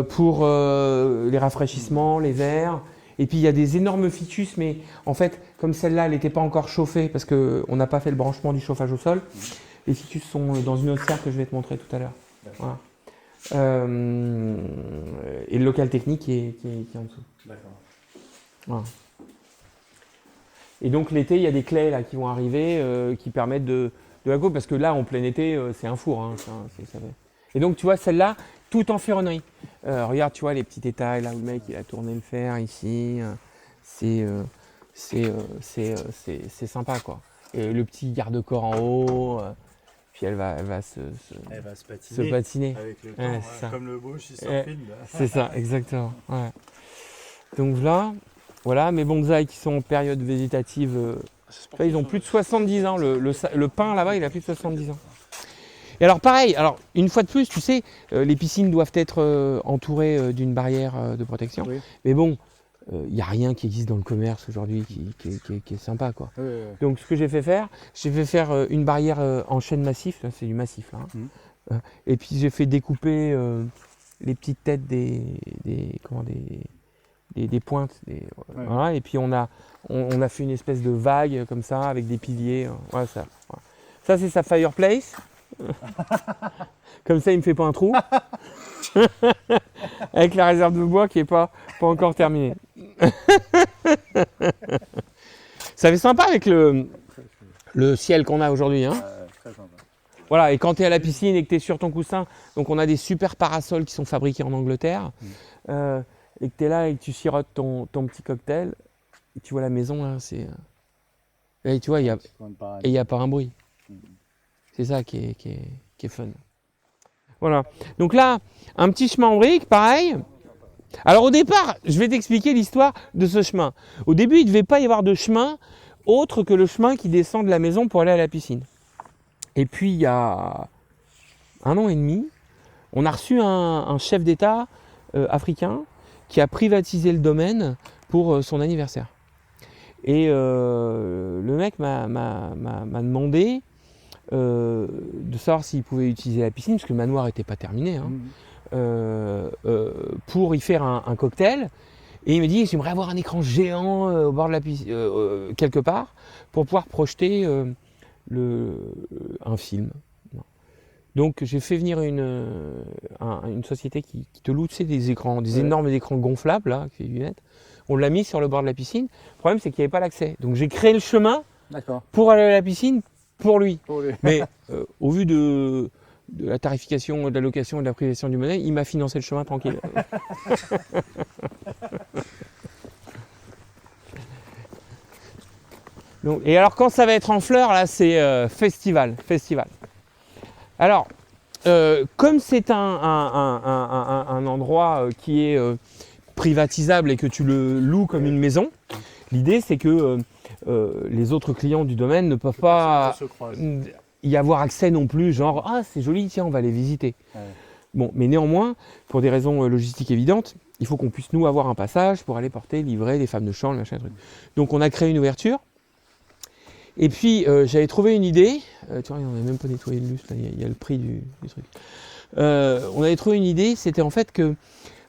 pour les rafraîchissements, les verres. Et puis, il y a des énormes ficus, mais en fait, comme celle-là, elle n'était pas encore chauffée parce qu'on n'a pas fait le branchement du chauffage au sol, les ficus sont dans une autre serre que je vais te montrer tout à l'heure. Voilà. Et le local technique qui est en dessous. D'accord. Voilà. Et donc, l'été, il y a des claies là, qui vont arriver qui permettent de la coupe, parce que là, en plein été, c'est un four. Hein, ça. Et donc, tu vois, celle-là, tout en ferronnerie. Regarde, tu vois, les petits détails, là où le mec, il a tourné le fer, ici. C'est sympa, quoi. Et le petit garde-corps en haut, puis elle va se patiner. Avec le temps, Ouais, c'est ça. comme le beau chez Surfing. C'est ça, exactement. Ouais. Donc là, voilà, mes bonsaïs qui sont en période végétative... ils ont plus de 70 ans. Le pin là-bas, il a plus de 70 ans. Et alors pareil, une fois de plus, tu sais, les piscines doivent être entourées d'une barrière de protection. Oui. Mais bon, il n'y a rien qui existe dans le commerce aujourd'hui qui est sympa, quoi. Oui. Donc ce que j'ai fait faire une barrière en chêne massif, là, c'est du massif là. Hein. Et puis j'ai fait découper les petites têtes des pointes. Voilà, et puis on a fait une espèce de vague comme ça avec des piliers. Voilà, ça c'est sa fireplace. Comme ça il me fait pas un trou. Avec la réserve de bois qui est pas encore terminée. Ça fait sympa avec le ciel qu'on a aujourd'hui. Hein. Très sympa. Voilà, et quand tu es à la piscine et que tu es sur ton coussin, donc on a des super parasols qui sont fabriqués en Angleterre. et que tu es là et que tu sirotes ton petit cocktail, et tu vois la maison là, et tu vois, il n'y a pas un bruit. C'est ça qui est fun. Voilà. Donc là, un petit chemin en briques, pareil. Alors au départ, je vais t'expliquer l'histoire de ce chemin. Au début, il ne devait pas y avoir de chemin autre que le chemin qui descend de la maison pour aller à la piscine. Et puis il y a 1 an et demi, on a reçu un chef d'État africain qui a privatisé le domaine pour son anniversaire. Et le mec m'a demandé de savoir s'il pouvait utiliser la piscine, parce que le manoir n'était pas terminé, hein, pour y faire un cocktail. Et il me dit, j'aimerais avoir un écran géant au bord de la piscine, quelque part, pour pouvoir projeter un film. Donc j'ai fait venir une société qui te loue, tu sais, des écrans, des énormes écrans gonflables, là, qui fait lunettes. On l'a mis sur le bord de la piscine. Le problème, c'est qu'il n'y avait pas l'accès. Donc j'ai créé le chemin pour aller à la piscine pour lui. Mais au vu de la tarification, de la location et de la privation du monnaie, il m'a financé le chemin tranquille. Donc, et alors quand ça va être en fleurs, là, c'est festival. Alors, comme c'est un endroit qui est privatisable et que tu le loues comme une maison, l'idée c'est que les autres clients du domaine ne peuvent pas y avoir accès non plus, genre « Ah, c'est joli, tiens, on va les visiter ». Bon, mais néanmoins, pour des raisons logistiques évidentes, il faut qu'on puisse nous avoir un passage pour aller porter, livrer les femmes de chambre, machin, truc. Donc on a créé une ouverture. Et puis j'avais trouvé une idée, tu vois, on n'avait même pas nettoyé le lustre, il y a le prix du truc. On avait trouvé une idée, c'était en fait que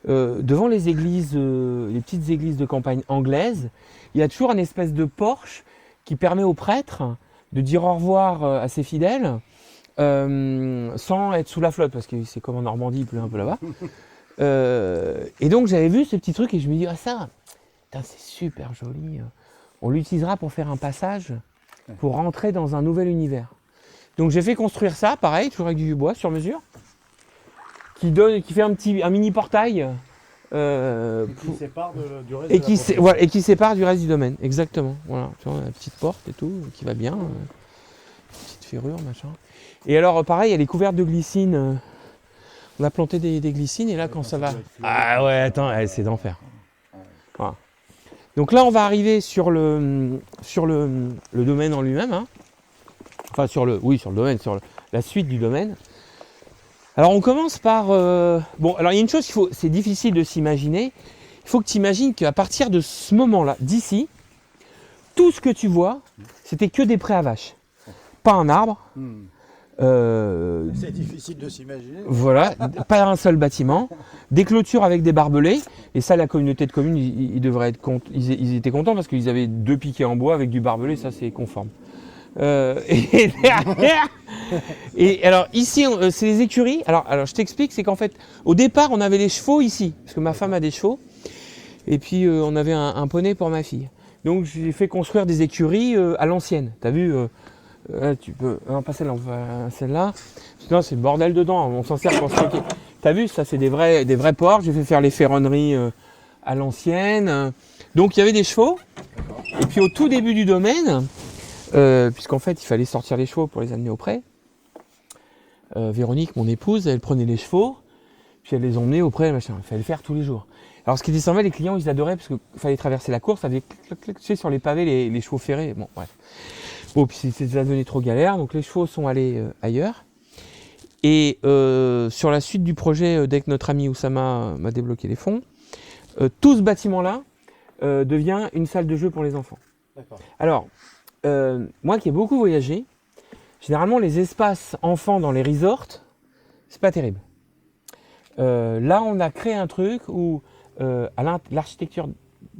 devant les églises, les petites églises de campagne anglaises, il y a toujours une espèce de porche qui permet aux prêtres de dire au revoir à ses fidèles sans être sous la flotte, parce que c'est comme en Normandie, il pleut un peu là-bas. Et donc j'avais vu ce petit truc et je me dis, ah ça, c'est super joli, on l'utilisera pour faire un passage, pour rentrer dans un nouvel univers. Donc j'ai fait construire ça, pareil, toujours avec du bois sur mesure, qui fait un mini portail qui sépare du reste de la propriété. Voilà, et qui sépare du reste du domaine, exactement. Voilà, tu vois, la petite porte et tout, qui va bien, petite ferrure, machin. Et alors pareil, elle est couverte de glycines. On a planté des glycines et là quand ça va... Ah ouais, attends, c'est d'enfer. Voilà. Donc là, on va arriver sur le domaine en lui-même, hein. Enfin sur le domaine, sur la suite du domaine. Alors on commence par... Bon, alors il y a une chose, c'est difficile de s'imaginer. Il faut que tu imagines qu'à partir de ce moment-là, d'ici, tout ce que tu vois, c'était que des prés à vaches. Pas un arbre. C'est difficile de s'imaginer. Voilà, pas un seul bâtiment, des clôtures avec des barbelés, et ça la communauté de communes, ils devraient être ils étaient contents parce qu'ils avaient 2 piquets en bois avec du barbelé, ça c'est conforme. Et derrière, et alors ici c'est les écuries. Alors je t'explique, c'est qu'en fait au départ on avait les chevaux ici, parce que ma femme a des chevaux, et puis on avait un poney pour ma fille. Donc j'ai fait construire des écuries à l'ancienne, t'as vu. Tu peux. Non, pas celle-là, celle-là. Sinon, c'est le bordel dedans. On s'en sert pour stocker. T'as vu, ça, c'est des vrais porcs. J'ai fait faire les ferronneries à l'ancienne. Donc, il y avait des chevaux. Et puis, au tout début du domaine, puisqu'en fait, il fallait sortir les chevaux pour les amener au pré, Véronique, mon épouse, elle prenait les chevaux, puis elle les emmenait au pré, machin. Il fallait le faire tous les jours. Alors, ce qui était sympa, les clients, ils adoraient, parce qu'il fallait traverser la course, ça faisait clic, tu sais, sur les pavés, les chevaux ferrés. Bon, bref. Bon, puis ça devenait trop galère, donc les chevaux sont allés ailleurs. Et sur la suite du projet, dès que notre ami Oussama m'a débloqué les fonds, tout ce bâtiment-là devient une salle de jeu pour les enfants. D'accord. Alors, moi qui ai beaucoup voyagé, généralement les espaces enfants dans les resorts, c'est pas terrible. Là, on a créé un truc où l'architecture,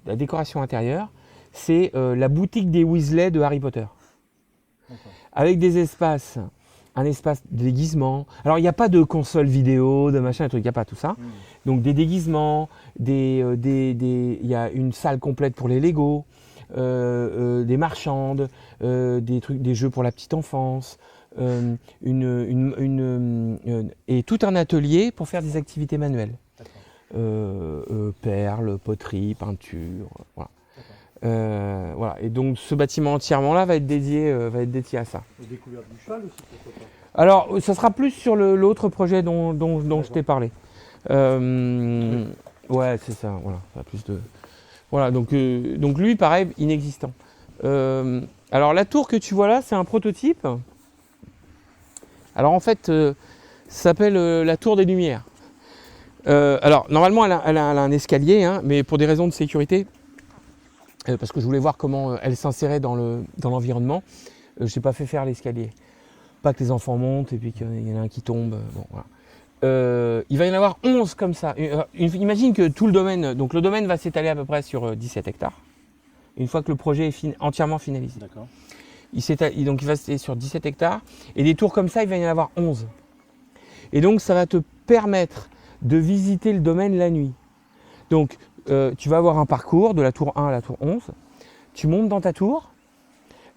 la décoration intérieure, c'est la boutique des Weasley de Harry Potter. Avec des espaces, un espace de déguisement. Alors il n'y a pas de console vidéo, de machin, il n'y a pas tout ça. Donc des déguisements, il y a une salle complète pour les Lego, des marchandes, des jeux pour la petite enfance, et tout un atelier pour faire des activités manuelles. perles, poterie, peinture, voilà. Voilà. Et donc ce bâtiment entièrement là va être dédié à ça. Et découverte du cheval aussi, pourquoi pas. Alors ça sera plus sur l'autre projet dont je t'ai parlé. Ouais, c'est ça, voilà. Ça a plus de... Voilà, donc lui, pareil, inexistant. Alors la tour que tu vois là, c'est un prototype. Alors en fait, ça s'appelle la tour des Lumières. Alors normalement, elle a un escalier, hein, mais pour des raisons de sécurité, parce que je voulais voir comment elle s'insérait dans l'environnement, je n'ai pas fait faire l'escalier. Pas que les enfants montent et puis qu'il y en a un qui tombe. Bon, voilà. Il va y en avoir 11 comme ça. Imagine que tout le domaine, donc le domaine va s'étaler à peu près sur 17 hectares. Une fois que le projet est entièrement finalisé. D'accord. Donc il va s'étaler sur 17 hectares. Et des tours comme ça, il va y en avoir 11. Et donc ça va te permettre de visiter le domaine la nuit. Donc tu vas avoir un parcours de la tour 1 à la tour 11. Tu montes dans ta tour.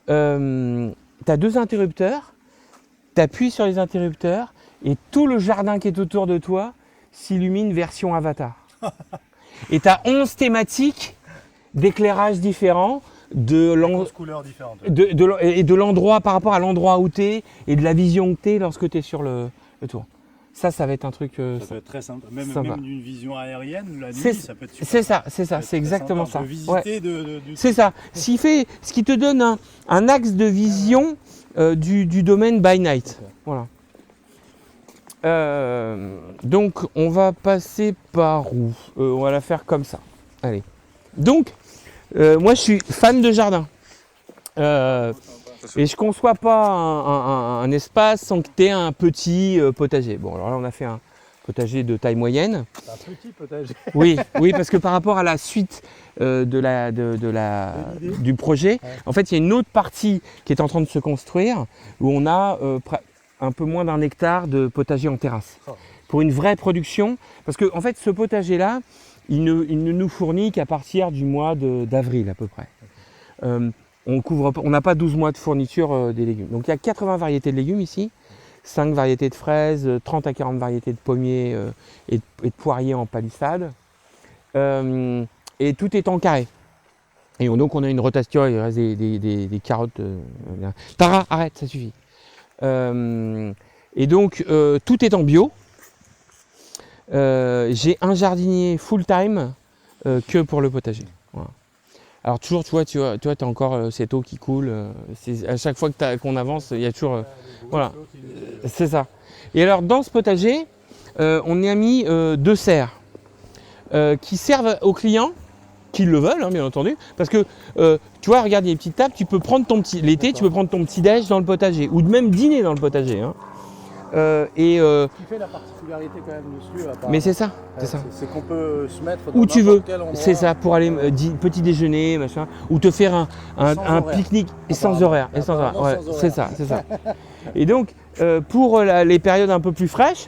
Tu as 2 interrupteurs. Tu appuies sur les interrupteurs. Et tout le jardin qui est autour de toi s'illumine version Avatar. Et tu as 11 thématiques d'éclairage différents, couleurs différentes. et de l'endroit par rapport à l'endroit où tu es et de la vision que tu es lorsque tu es sur le tour. Ça va être un truc. Ça peut être très simple. Même d'une vision aérienne, la nuit, ça peut être super. C'est ça, c'est exactement ça. Visiter C'est ça. Ce qui te donne un axe de vision du domaine by night. Voilà. Donc on va passer par où on va la faire comme ça. Allez. Donc moi je suis fan de jardin. Et je ne conçois pas un espace sans que tu aies un petit potager. Bon, alors là, on a fait un potager de taille moyenne. C'est un petit potager. Oui, parce que par rapport à la suite du projet, en fait, il y a une autre partie qui est en train de se construire où on a un peu moins d'1 hectare de potager en terrasse. Pour une vraie production, parce que en fait, ce potager-là, il ne nous fournit qu'à partir du mois d'avril à peu près. On n'a pas 12 mois de fourniture des légumes. Donc il y a 80 variétés de légumes ici, 5 variétés de fraises, 30 à 40 variétés de pommiers et de poiriers en palissade. Et tout est en carré. Et donc on a une rotation, il reste des carottes. Tara, arrête, ça suffit. Et donc tout est en bio. J'ai un jardinier full-time que pour le potager. Voilà. Alors toujours, tu vois, tu as encore cette eau qui coule. À chaque fois qu'on avance, il y a toujours... voilà, c'est ça. Et alors, dans ce potager, on a mis 2 serres qui servent aux clients, qui le veulent, hein, bien entendu. Parce que, tu vois, regarde, il y a une petite table, tu peux prendre l'été, tu peux prendre ton petit déj dans le potager. Ou même dîner dans le potager. Hein. Ce qui fait la particularité quand même dessus. Mais c'est ça, c'est qu'on peut se mettre dans où tu veux. Quel endroit. C'est ça, pour aller petit déjeuner, machin, ou te faire un pique-nique sans horaire. Ouais, c'est ça. Et donc, pour les périodes un peu plus fraîches,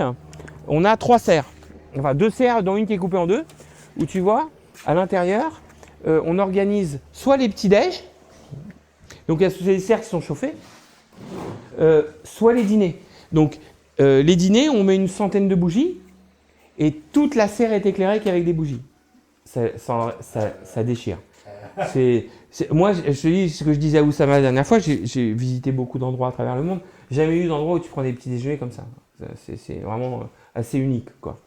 on a 3 serres. Enfin, 2 serres, dont une qui est coupée en 2, où tu vois, à l'intérieur, on organise soit les petits déj, donc il y a ces serres qui sont chauffées, soit les dîners. Donc, les dîners, on met une centaine de bougies et toute la serre est éclairée qu'avec des bougies. Ça déchire. Moi, je te dis ce que je disais à Oussama la dernière fois, j'ai visité beaucoup d'endroits à travers le monde. Jamais eu d'endroit où tu prends des petits déjeuners comme ça. C'est vraiment assez unique, quoi.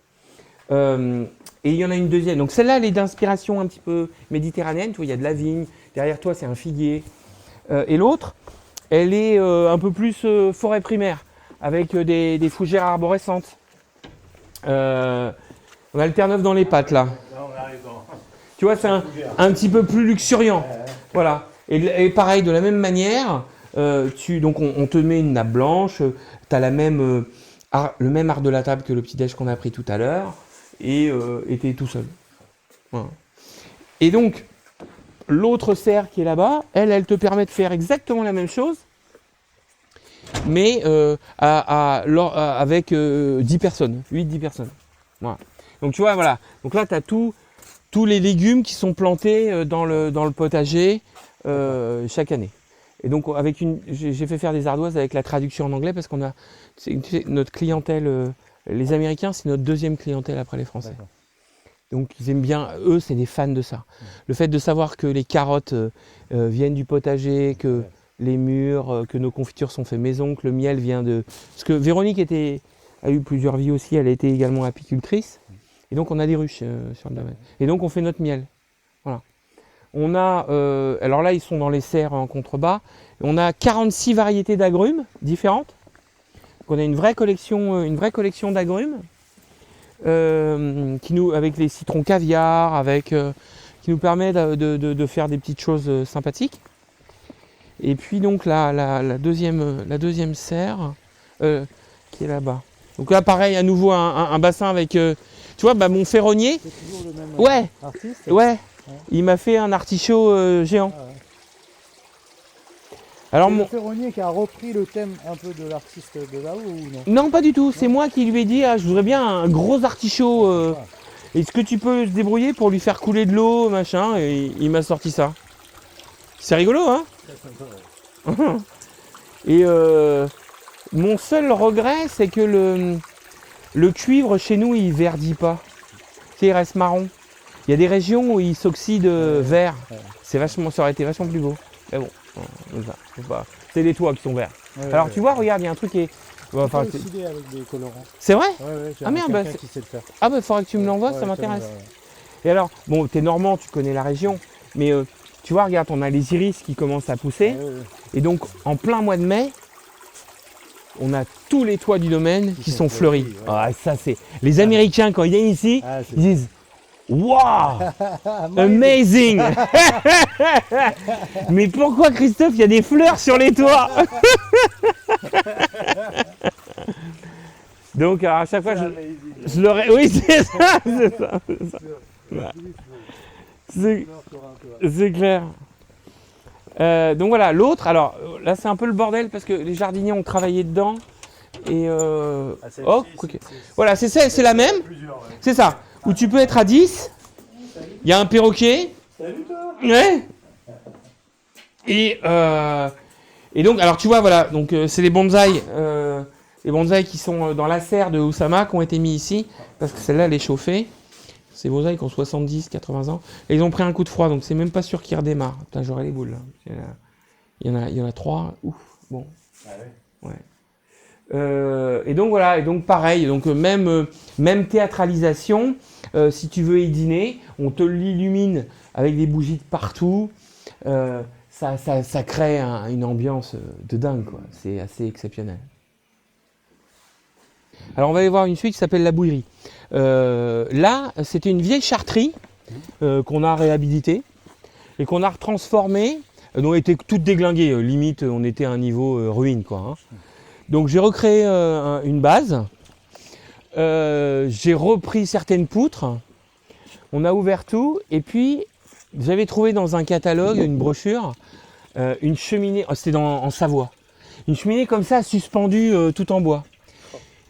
Et il y en a une deuxième. Donc celle-là, elle est d'inspiration un petit peu méditerranéenne. Tu vois, il y a de la vigne. Derrière toi, c'est un figuier. Et l'autre, elle est un peu plus forêt primaire, avec des fougères arborescentes. On a le Terre-Neuve dans les pattes, là. Tu vois, c'est un petit peu plus luxuriant. Voilà. Et pareil, de la même manière, donc on te met une nappe blanche, tu as le même art de la table que le petit-déj qu'on a pris tout à l'heure, et tu es tout seul. Voilà. Et donc, l'autre serre qui est là-bas, elle te permet de faire exactement la même chose, mais avec 10 personnes, 8-10 personnes. Voilà. Donc tu vois, voilà. Donc là, tu as tous les légumes qui sont plantés dans le potager chaque année. Et donc j'ai fait faire des ardoises avec la traduction en anglais parce notre clientèle, les Américains, c'est notre deuxième clientèle après les Français. Donc ils aiment bien, eux c'est des fans de ça. Le fait de savoir que les carottes viennent du potager, que les mûres, que nos confitures sont faites maison, que le miel vient de... Parce que Véronique a eu plusieurs vies aussi, elle a été également apicultrice. Et donc on a des ruches sur le domaine. Et donc on fait notre miel. Voilà. On a, alors là ils sont dans les serres en contrebas, on a 46 variétés d'agrumes différentes. Donc on a une vraie collection d'agrumes avec les citrons caviar, qui nous permet de faire des petites choses sympathiques. Et puis donc la deuxième serre qui est là-bas. Donc là pareil, à nouveau un bassin avec, tu vois, mon ferronnier. C'est toujours le même Ouais, artiste. ouais. Il m'a fait un artichaut géant. Ah ouais. Alors C'est le ferronnier qui a repris le thème un peu de l'artiste de là-haut ou non? Non, pas du tout. C'est moi qui lui ai dit, je voudrais bien un gros artichaut. Est-ce que tu peux se débrouiller pour lui faire couler de l'eau, machin? Et il m'a sorti ça. C'est rigolo, hein? Et mon seul regret, c'est que le cuivre chez nous, il verdit pas. Tu sais, il reste marron. Il y a des régions où il s'oxyde vert. Ça aurait été vachement plus beau. Mais bon, c'est les toits qui sont verts. Alors tu vois, regarde, il y a un truc qui est... Enfin, avec des colorants. C'est vrai? Ah merde, qui sait le faire. Ah bah faudrait que tu me l'envoies, ça m'intéresse. Et alors, bon, t'es normand, tu connais la région, mais tu vois, regarde, on a les iris qui commencent à pousser. Et donc, en plein mois de mai, on a tous les toits du domaine qui sont fleuris. Ah, ça c'est... Les Américains, quand ils viennent ici, ils disent « Wow, amazing !» Mais pourquoi, Christophe, il y a des fleurs sur les toits? Donc, alors, à chaque fois, je leur... Oui, c'est ça, c'est ça. C'est clair. Donc voilà, l'autre, alors là c'est un peu le bordel parce que les jardiniers ont travaillé dedans. Et voilà, c'est la même. C'est ça. Où tu peux être à 10. Il y a un perroquet. Salut toi. Ouais. Et donc, alors tu vois, voilà, donc c'est les bonsaïs. Les bonsaïs qui sont dans la serre de Oussama qui ont été mis ici. Parce que celle-là, elle est chauffée. Ces bonsaïs qui ont 70, 80 ans. Et ils ont pris un coup de froid, donc c'est même pas sûr qu'ils redémarrent. Putain, j'aurais les boules là. Il y en a 3. Ouf, bon. Ah ouais. Ouais. Et donc voilà, et donc pareil, donc même théâtralisation, si tu veux y dîner, on te l'illumine avec des bougies de partout. Ça crée une ambiance de dingue, quoi. C'est assez exceptionnel. Alors on va aller voir une suite qui s'appelle la Bouillerie. Là, c'était une vieille chartrerie qu'on a réhabilitée et qu'on a retransformée. Donc elle était toute déglinguée, limite on était à un niveau ruine, quoi. Hein. Donc j'ai recréé une base, j'ai repris certaines poutres, on a ouvert tout et puis j'avais trouvé dans un catalogue, une brochure, une cheminée, c'était en Savoie, une cheminée comme ça suspendue tout en bois.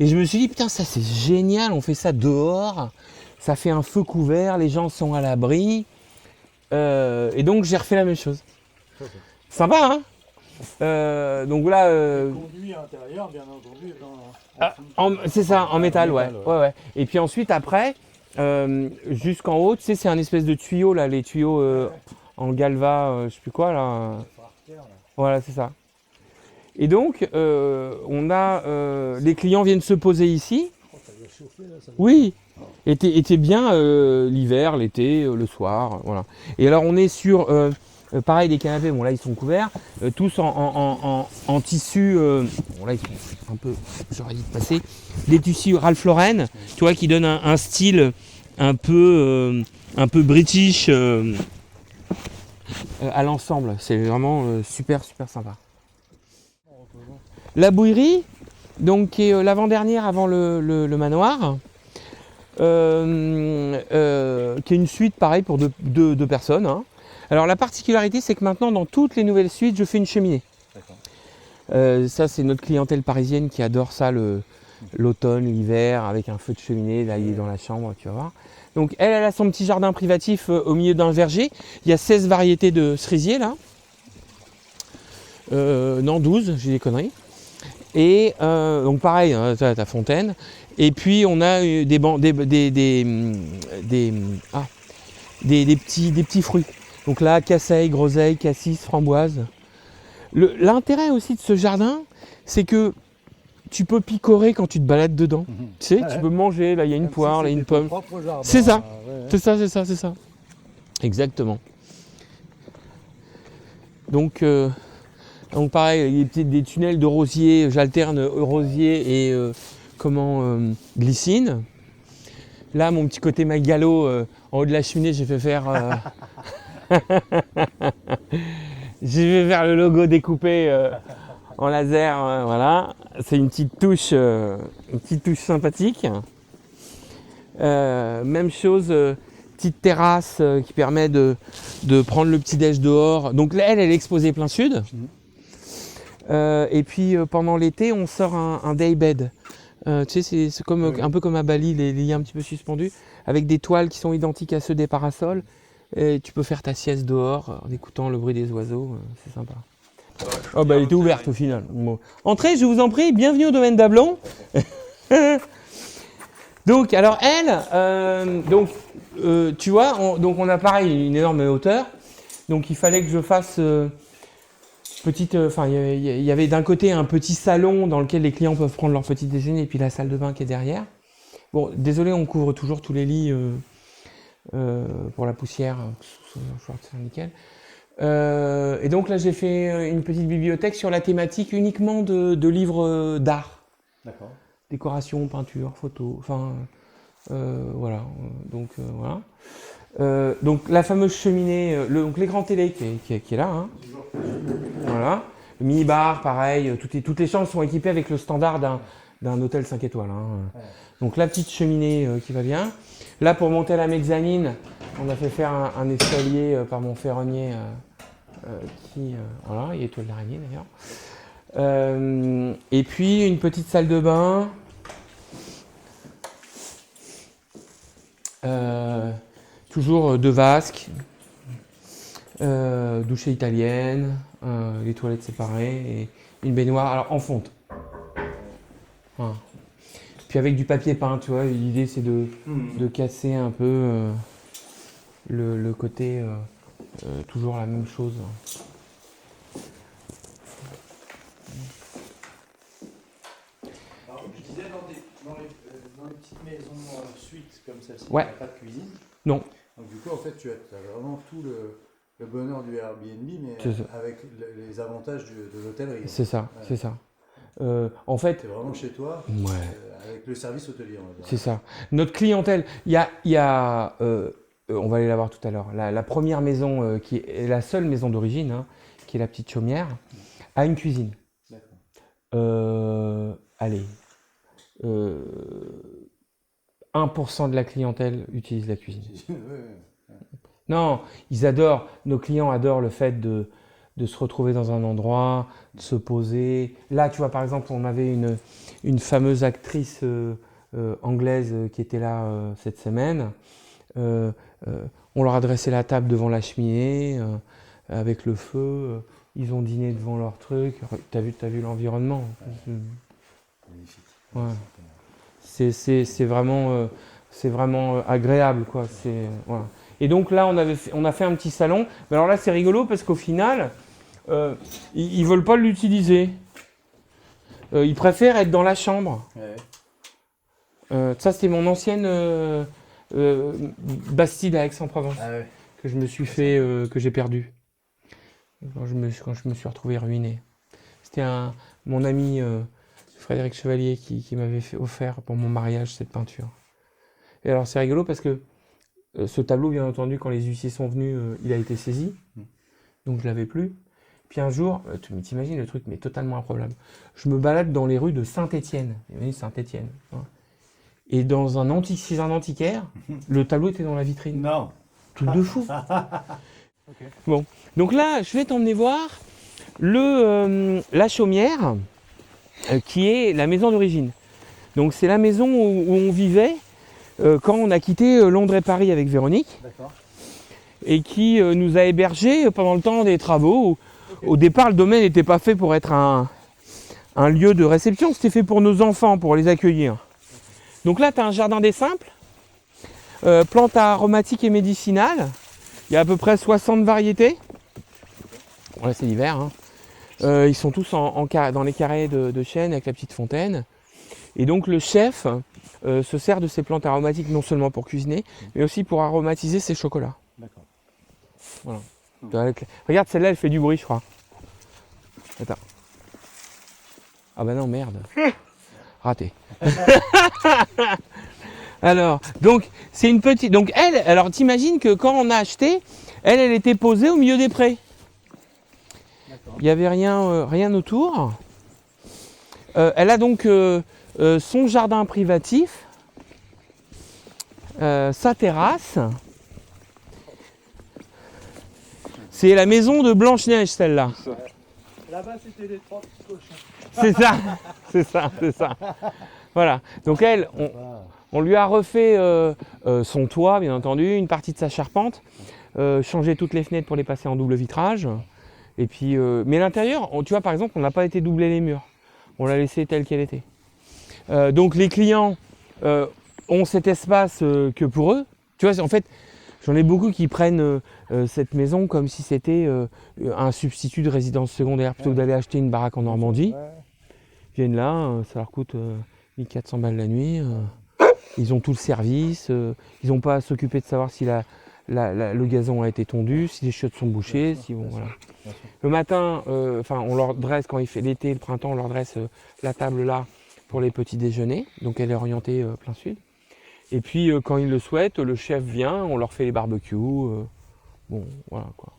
Et je me suis dit, putain, ça c'est génial, on fait ça dehors, ça fait un feu couvert, les gens sont à l'abri. Et donc j'ai refait la même chose. Sympa, hein. Donc là... Conduit à l'intérieur, bien entendu. C'est ça, en métal, ouais. Ouais. Et puis ensuite, après, jusqu'en haut, tu sais, c'est un espèce de tuyau, là, les tuyaux en galva, je sais plus quoi, là. Voilà, c'est ça. Et donc, on a les clients viennent se poser ici. Oui, était bien l'hiver, l'été, le soir, voilà. Et alors on est sur, pareil, des canapés. Bon là ils sont couverts, tous en tissu. Bon là ils sont un peu, j'aurais dit de passer, des tissus Ralph Lauren, tu vois, qui donnent un style un peu british à l'ensemble. C'est vraiment super sympa. La Bouillerie, donc, qui est l'avant-dernière avant le manoir, qui est une suite pareil pour deux personnes. Hein. Alors la particularité, c'est que maintenant, dans toutes les nouvelles suites, je fais une cheminée. Ça, c'est notre clientèle parisienne qui adore ça, l'automne, l'hiver, avec un feu de cheminée, là, il est dans la chambre, tu vas voir. Donc elle a son petit jardin privatif au milieu d'un verger. Il y a 16 variétés de cerisiers, là. Non, 12, j'ai des conneries. Et donc pareil, hein, ta fontaine. Et puis on a des petits fruits. Donc là, casseille, groseille, cassis, framboise. L'intérêt aussi de ce jardin, c'est que tu peux picorer quand tu te balades dedans. Tu sais, tu peux manger, là il y a une poire, là il y a une pomme. C'est ça, c'est ça. Exactement. Donc pareil, il y a des tunnels de rosiers, j'alterne rosier et glycine. Là, mon petit côté mégalo, en haut de la cheminée, j'ai fait faire... j'ai fait faire le logo découpé en laser, voilà. C'est une petite touche sympathique. Même chose, petite terrasse qui permet de prendre le petit déj dehors. Donc là, elle est exposée plein sud. Et puis pendant l'été, on sort un daybed. Tu sais, c'est comme, un peu comme à Bali, les lits un petit peu suspendus, avec des toiles qui sont identiques à ceux des parasols. Et tu peux faire ta sieste dehors en écoutant le bruit des oiseaux, c'est sympa. Oh bah elle était ouverte au final. Bon. Entrez, je vous en prie, bienvenue au domaine d'Ablon. Donc alors elle, tu vois, on a pareil une énorme hauteur. Donc il fallait que je fasse il y avait d'un côté un petit salon dans lequel les clients peuvent prendre leur petit déjeuner et puis la salle de bain qui est derrière. Bon, désolé, on couvre toujours tous les lits pour la poussière, c'est nickel. Et donc là j'ai fait une petite bibliothèque sur la thématique uniquement de livres d'art. D'accord. Décoration, peinture, photo, voilà. Voilà. Donc la fameuse cheminée, donc l'écran télé qui est là. Hein. Voilà. Le mini-bar, pareil, toutes les chambres sont équipées avec le standard d'un hôtel 5 étoiles. Hein. Ouais. Donc la petite cheminée qui va bien. Là pour monter à la mezzanine, on a fait faire un escalier par mon ferronnier voilà, il y a étoile d'araignée d'ailleurs. Et puis une petite salle de bain. Toujours deux vasques, douche italienne, les toilettes séparées et une baignoire alors en fonte. Voilà. Puis avec du papier peint, tu vois, l'idée c'est de casser un peu le côté toujours la même chose. Alors, je disais dans les petites maisons suites comme celle-ci, ouais. Il n'y a pas de cuisine. Non. Donc du coup, en fait, tu as vraiment tout le bonheur du Airbnb, mais avec les avantages de l'hôtellerie. C'est ça, ouais. C'est ça. En fait, c'est vraiment chez toi, ouais. Avec le service hôtelier, on va dire. C'est ça. Notre clientèle, il y a on va aller la voir tout à l'heure. La première maison, qui est la seule maison d'origine, hein, qui est la petite chaumière, a une cuisine. D'accord. Allez. 1% de la clientèle utilise la cuisine. Non, ils adorent, nos clients adorent le fait de se retrouver dans un endroit, de se poser. Là, tu vois, par exemple, on avait une fameuse actrice anglaise qui était là cette semaine. On leur a dressé la table devant la cheminée, avec le feu. Ils ont dîné devant leur truc. T'as vu l'environnement. Magnifique. Ouais. C'est vraiment agréable, quoi. Voilà. Et donc là, on a fait un petit salon. Mais alors là, c'est rigolo parce qu'au final, ils veulent pas l'utiliser. Ils préfèrent être dans la chambre. Ouais. Ça, c'était mon ancienne Bastide à Aix-en-Provence, ouais. Que je me suis fait, que j'ai perdu quand je me suis retrouvé ruiné. C'était mon ami Frédéric Chevalier qui m'avait offert pour mon mariage cette peinture. Et alors c'est rigolo parce que ce tableau, bien entendu, quand les huissiers sont venus, il a été saisi, donc je l'avais plus. Puis un jour, tu t'imagines le truc, mais totalement improbable. Je me balade dans les rues de Saint-Étienne, Saint-Étienne, hein. Et dans chez un antiquaire, le tableau était dans la vitrine. Non. Truc de fou. Okay. Bon, donc là, je vais t'emmener voir la chaumière, qui est la maison d'origine. Donc c'est la maison où on vivait quand on a quitté Londres et Paris avec Véronique. D'accord. Et qui nous a hébergés pendant le temps des travaux. Okay. Au départ, le domaine n'était pas fait pour être un lieu de réception, c'était fait pour nos enfants, pour les accueillir. Donc là, tu as un jardin des simples, plantes aromatiques et médicinales. Il y a à peu près 60 variétés. Bon, là, c'est l'hiver. Hein. Ils sont tous dans les carrés de chêne avec la petite fontaine. Et donc le chef se sert de ces plantes aromatiques non seulement pour cuisiner, mais aussi pour aromatiser ses chocolats. D'accord. Voilà. Regarde, celle-là, elle fait du bruit, je crois. Attends. Ah bah non, merde. Raté. Alors, donc, c'est une petite... Donc elle, alors t'imagines que quand on a acheté, elle était posée au milieu des prés. Il n'y avait rien autour. Elle a donc son jardin privatif, sa terrasse. C'est la maison de Blanche-Neige, celle-là. Là-bas, c'était les 3 petits cochons. C'est ça, c'est ça. Voilà. Donc elle, on lui a refait son toit, bien entendu, une partie de sa charpente, changé toutes les fenêtres pour les passer en double vitrage. Et puis, mais l'intérieur, tu vois, par exemple, on n'a pas été doubler les murs. On l'a laissé tel qu'elle était. Donc les clients ont cet espace que pour eux. Tu vois, en fait, j'en ai beaucoup qui prennent cette maison comme si c'était un substitut de résidence secondaire plutôt que d'aller acheter une baraque en Normandie. Ils viennent là, ça leur coûte 1400 balles la nuit. Ils ont tout le service. Ils n'ont pas à s'occuper de savoir si le gazon a été tondu, si les chiottes sont bouchées. Si, bon, voilà. Le matin, on leur dresse, quand il fait l'été, le printemps, on leur dresse la table là pour les petits déjeuners. Donc elle est orientée plein sud. Et puis quand ils le souhaitent, le chef vient, on leur fait les barbecues. Bon, voilà quoi.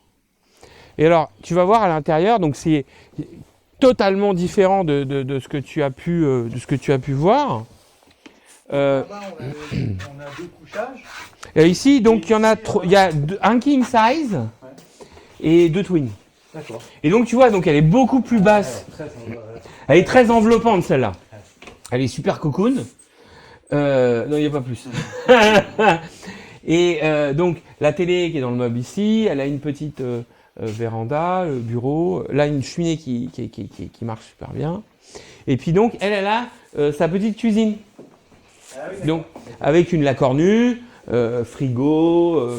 Et alors, tu vas voir à l'intérieur, donc c'est totalement différent de ce que tu as pu voir. Là-bas, on a 2 couchages. Et ici, donc il y a un king size et 2 twins. D'accord. Et donc tu vois, donc elle est beaucoup plus basse. Elle est très enveloppante celle-là. Elle est super cocoon. Non, il n'y a pas plus. Et donc la télé qui est dans le meuble ici, elle a une petite véranda, bureau, là une cheminée qui marche super bien. Et puis donc elle a sa petite cuisine. Ah oui, donc avec une lacornue, frigo,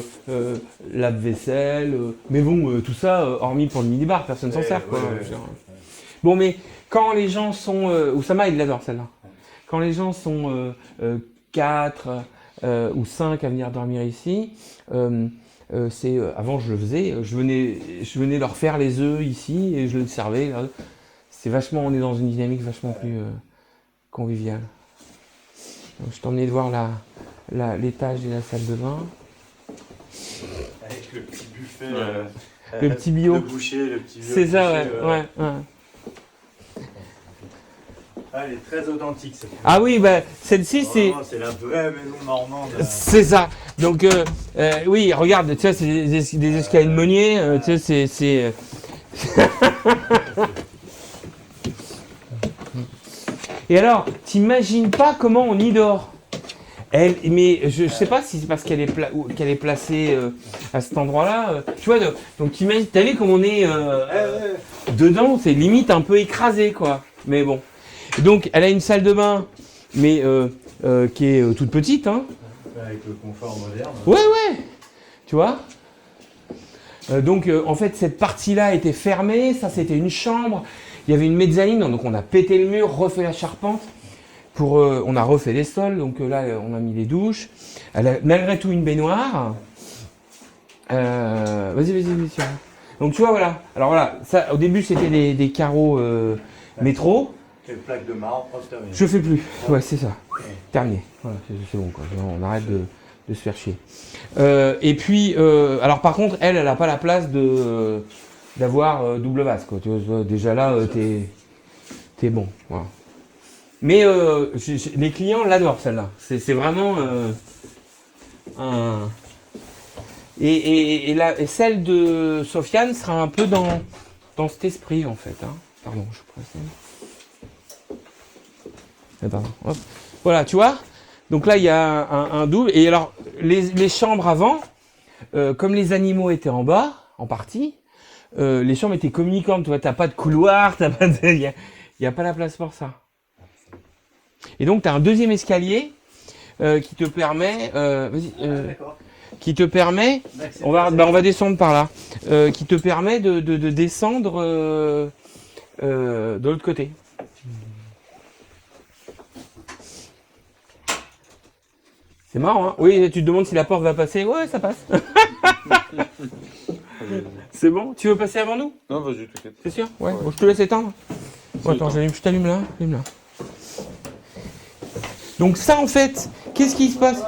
lave-vaisselle, mais bon tout ça hormis pour le minibar, personne s'en sert quoi. Bon mais quand les gens sont Oussama il l'adore celle-là. Quand les gens sont 4 ou 5 à venir dormir ici, avant je le faisais, je venais leur faire les œufs ici et je le servais. Là. On est dans une dynamique vachement plus conviviale. Donc, je t'emmenais de voir l'étage et la salle de bain. Avec le petit buffet. Le petit bio. Le boucher, le petit bio. C'est ça, ouais. Ah, elle est très authentique cette maison. Ah oui, bah, celle-ci c'est... C'est la vraie maison normande. C'est ça. Donc oui, regarde, tu vois, c'est des escaliers de meunier, tu sais, c'est... Et alors, t'imagines pas comment on y dort. Mais je sais pas si c'est parce qu'elle est placée à cet endroit-là. Tu vois, donc t'imagines, t'as vu comme on est dedans, c'est limite un peu écrasé, quoi. Mais bon. Donc, elle a une salle de bain, mais qui est toute petite, hein. Avec le confort moderne. Ouais. Tu vois. Donc, en fait, cette partie-là était fermée. Ça, c'était une chambre. Il y avait une mezzanine, donc on a pété le mur, refait la charpente. On a refait les sols, donc là, on a mis les douches. Elle a malgré tout une baignoire. Vas-y. Donc, tu vois, voilà. Alors, voilà, ça, au début, c'était des carreaux métro. Quelle plaque de marbre, terminé. Je fais plus. Ouais, c'est ça. Terminé. Voilà, c'est bon, quoi. On arrête de se faire chier. Et puis, alors par contre, elle n'a pas la place d'avoir double vase, quoi. Tu vois, déjà là, t'es bon. Voilà. Mais les clients l'adorent, celle-là. C'est vraiment un... Et celle de Sofiane sera un peu dans cet esprit, en fait. Hein. Pardon, je presse. Pardon. Hop. Voilà, tu vois. Donc là, il y a un double. Et alors, les chambres avant, comme les animaux étaient en bas, en partie, les chambres étaient communicantes. Tu vois, t'as pas de couloir, il y a pas la place pour ça. Et donc, tu as un deuxième escalier qui te permet, qui te permet, on va descendre par là, qui te permet de descendre de l'autre côté. C'est marrant, hein? Oui, tu te demandes si la porte va passer. Ouais, ça passe. C'est bon? Tu veux passer avant nous? Non, vas-y, t'inquiète. C'est sûr? Ouais. Bon, je te laisse éteindre. Bon, attends, je t'allume là. Donc ça, en fait, qu'est-ce qui se passe?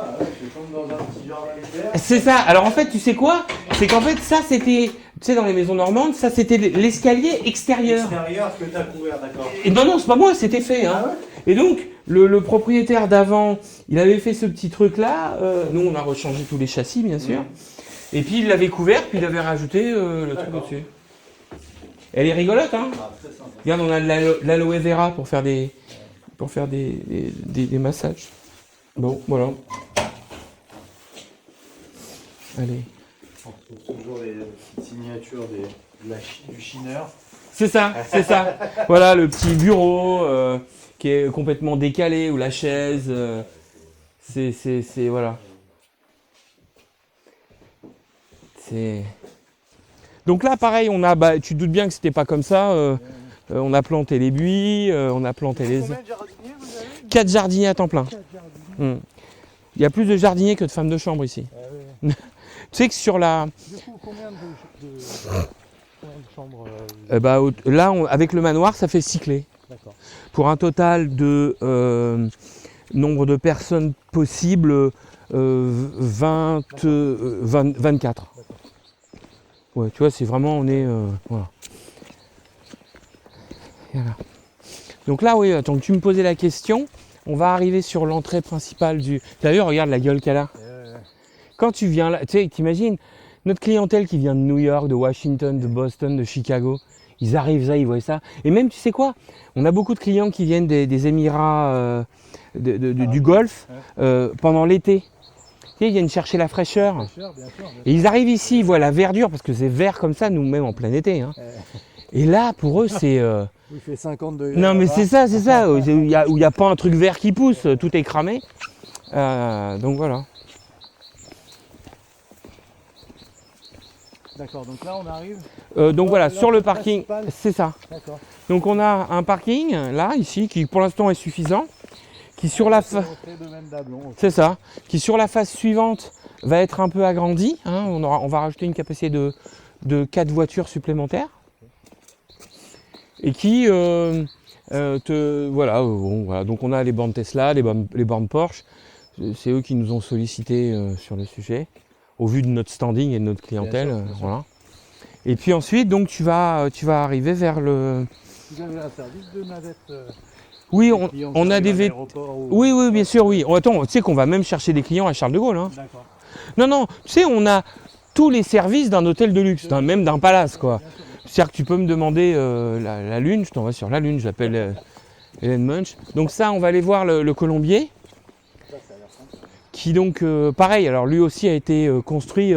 C'est ça. Alors en fait, tu sais quoi? C'est qu'en fait, ça c'était, tu sais, dans les maisons normandes, ça c'était l'escalier extérieur. Extérieur, ce que tu as couvert, d'accord. Et non, c'est pas moi, c'était fait. Hein. Et donc, le propriétaire d'avant, il avait fait ce petit truc-là. Nous, on a rechangé tous les châssis, bien sûr. Et puis, il l'avait couvert, puis il avait rajouté le truc au-dessus. Elle est rigolote, hein? Regarde, on a de l'aloe vera pour faire des massages. Bon, voilà. Allez. On retrouve toujours les petites signatures du chineur. C'est ça. Voilà, le petit bureau qui est complètement décalé, ou la chaise. C'est voilà. Donc là, pareil, on a, tu te doutes bien que c'était pas comme ça. On a planté les buis, on a planté les. Combien de jardiniers vous avez? 4 jardiniers à temps plein. 4 jardiniers. Il y a plus de jardiniers que de femmes de chambre ici. Oui. Tu sais que sur la. Du coup, combien de chambres là, avec le manoir, ça fait 6 clés. D'accord. Pour un total de nombre de personnes possibles, 24. Ouais, tu vois, c'est vraiment, on est. Voilà. Donc là, oui, attends, tu me posais la question. On va arriver sur l'entrée principale du. T'as vu, regarde la gueule qu'elle a. Quand tu viens là, tu sais, t'imagines, notre clientèle qui vient de New York, de Washington, de Boston, de Chicago, ils arrivent là, ils voient ça. Et même, tu sais quoi, on a beaucoup de clients qui viennent des Émirats, du Golfe, pendant l'été. Tu sais, ils viennent chercher la fraîcheur. Et ils arrivent ici, ils voient la verdure, parce que c'est vert comme ça, nous-mêmes en plein été. Hein. Et là, pour eux, c'est... Il fait 50 degrés. Non, mais c'est ça, où il n'y a pas un truc vert qui pousse, tout est cramé. Donc voilà. D'accord, donc là on arrive. Donc voilà, sur le parking, c'est ça. D'accord. Donc on a un parking, là, ici, qui pour l'instant est suffisant. Qui sur la c'est ça, qui sur la phase suivante va être un peu agrandi. Hein, on va rajouter une capacité de 4 voitures supplémentaires. Et qui voilà, donc on a les bornes Tesla, les bornes Porsche. C'est eux qui nous ont sollicité sur le sujet, au vu de notre standing et de notre clientèle. Bien sûr. Voilà. Et puis ensuite, donc tu vas arriver vers le. Vous avez un service de navette. Oui, on a des Oui, bien sûr, oui. Attends, tu sais qu'on va même chercher des clients à Charles de Gaulle. Hein. D'accord. Non, tu sais, on a tous les services d'un hôtel de luxe, même d'un palace, quoi. C'est-à-dire que tu peux me demander la Lune, je t'envoie sur la Lune, je l'appelle Hélène Munch. Donc ça, on va aller voir le Colombier, qui donc, pareil, alors lui aussi a été construit.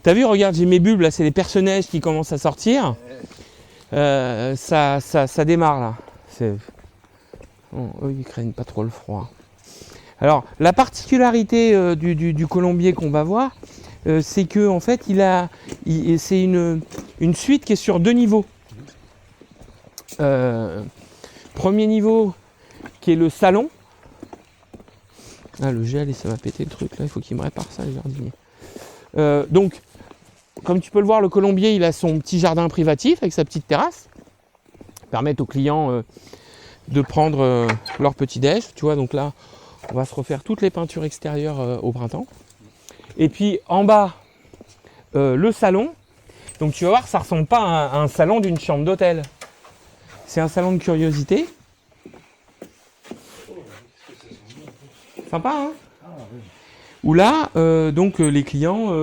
T'as vu, regarde, j'ai mes bulbes, là, c'est les personnages qui commencent à sortir. Ça démarre, là. Bon, eux, ils craignent pas trop le froid. Alors, la particularité du Colombier qu'on va voir, c'est que en fait, c'est une suite qui est sur 2 niveaux. Premier niveau, qui est le salon. Ah, le gel, et ça va péter le truc là. Il faut qu'il me répare ça, les jardiniers. Donc, comme tu peux le voir, le Colombier, il a son petit jardin privatif avec sa petite terrasse, permettre aux clients de prendre leur petit déj. Tu vois, donc là, on va se refaire toutes les peintures extérieures au printemps. Et puis en bas, le salon. Donc tu vas voir, ça ressemble pas à un salon d'une chambre d'hôtel. C'est un salon de curiosité. Sympa, hein? Où là, donc les clients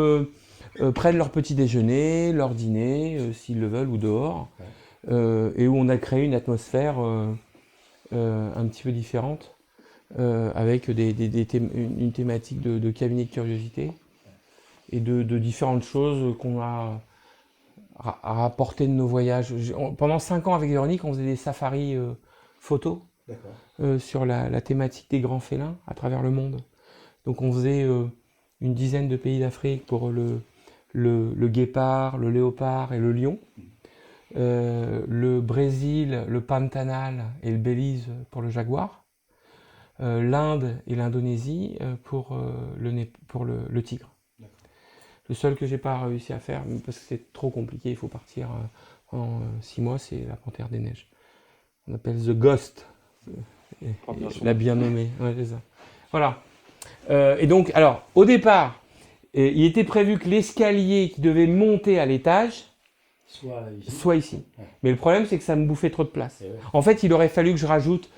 prennent leur petit déjeuner, leur dîner, s'ils le veulent, ou dehors. Et où on a créé une atmosphère un petit peu différente, avec une thématique de cabinet de curiosité et de différentes choses qu'on a rapportées de nos voyages. Pendant 5 ans avec Véronique, on faisait des safaris photos sur la thématique des grands félins à travers le monde. Donc on faisait une dizaine de pays d'Afrique pour le guépard, le léopard et le lion. Le Brésil, le Pantanal et le Belize pour le jaguar. L'Inde et l'Indonésie pour le tigre. Le seul que j'ai pas réussi à faire, parce que c'est trop compliqué, il faut partir en 6 mois, c'est la panthère des neiges. On appelle The Ghost. Je l'ai bien nommé. Ouais, c'est ça. Voilà. Et donc, alors, au départ, il était prévu que l'escalier qui devait monter à l'étage soit ici. Ouais. Mais le problème, c'est que ça me bouffait trop de place. Ouais. En fait, il aurait fallu que je rajoute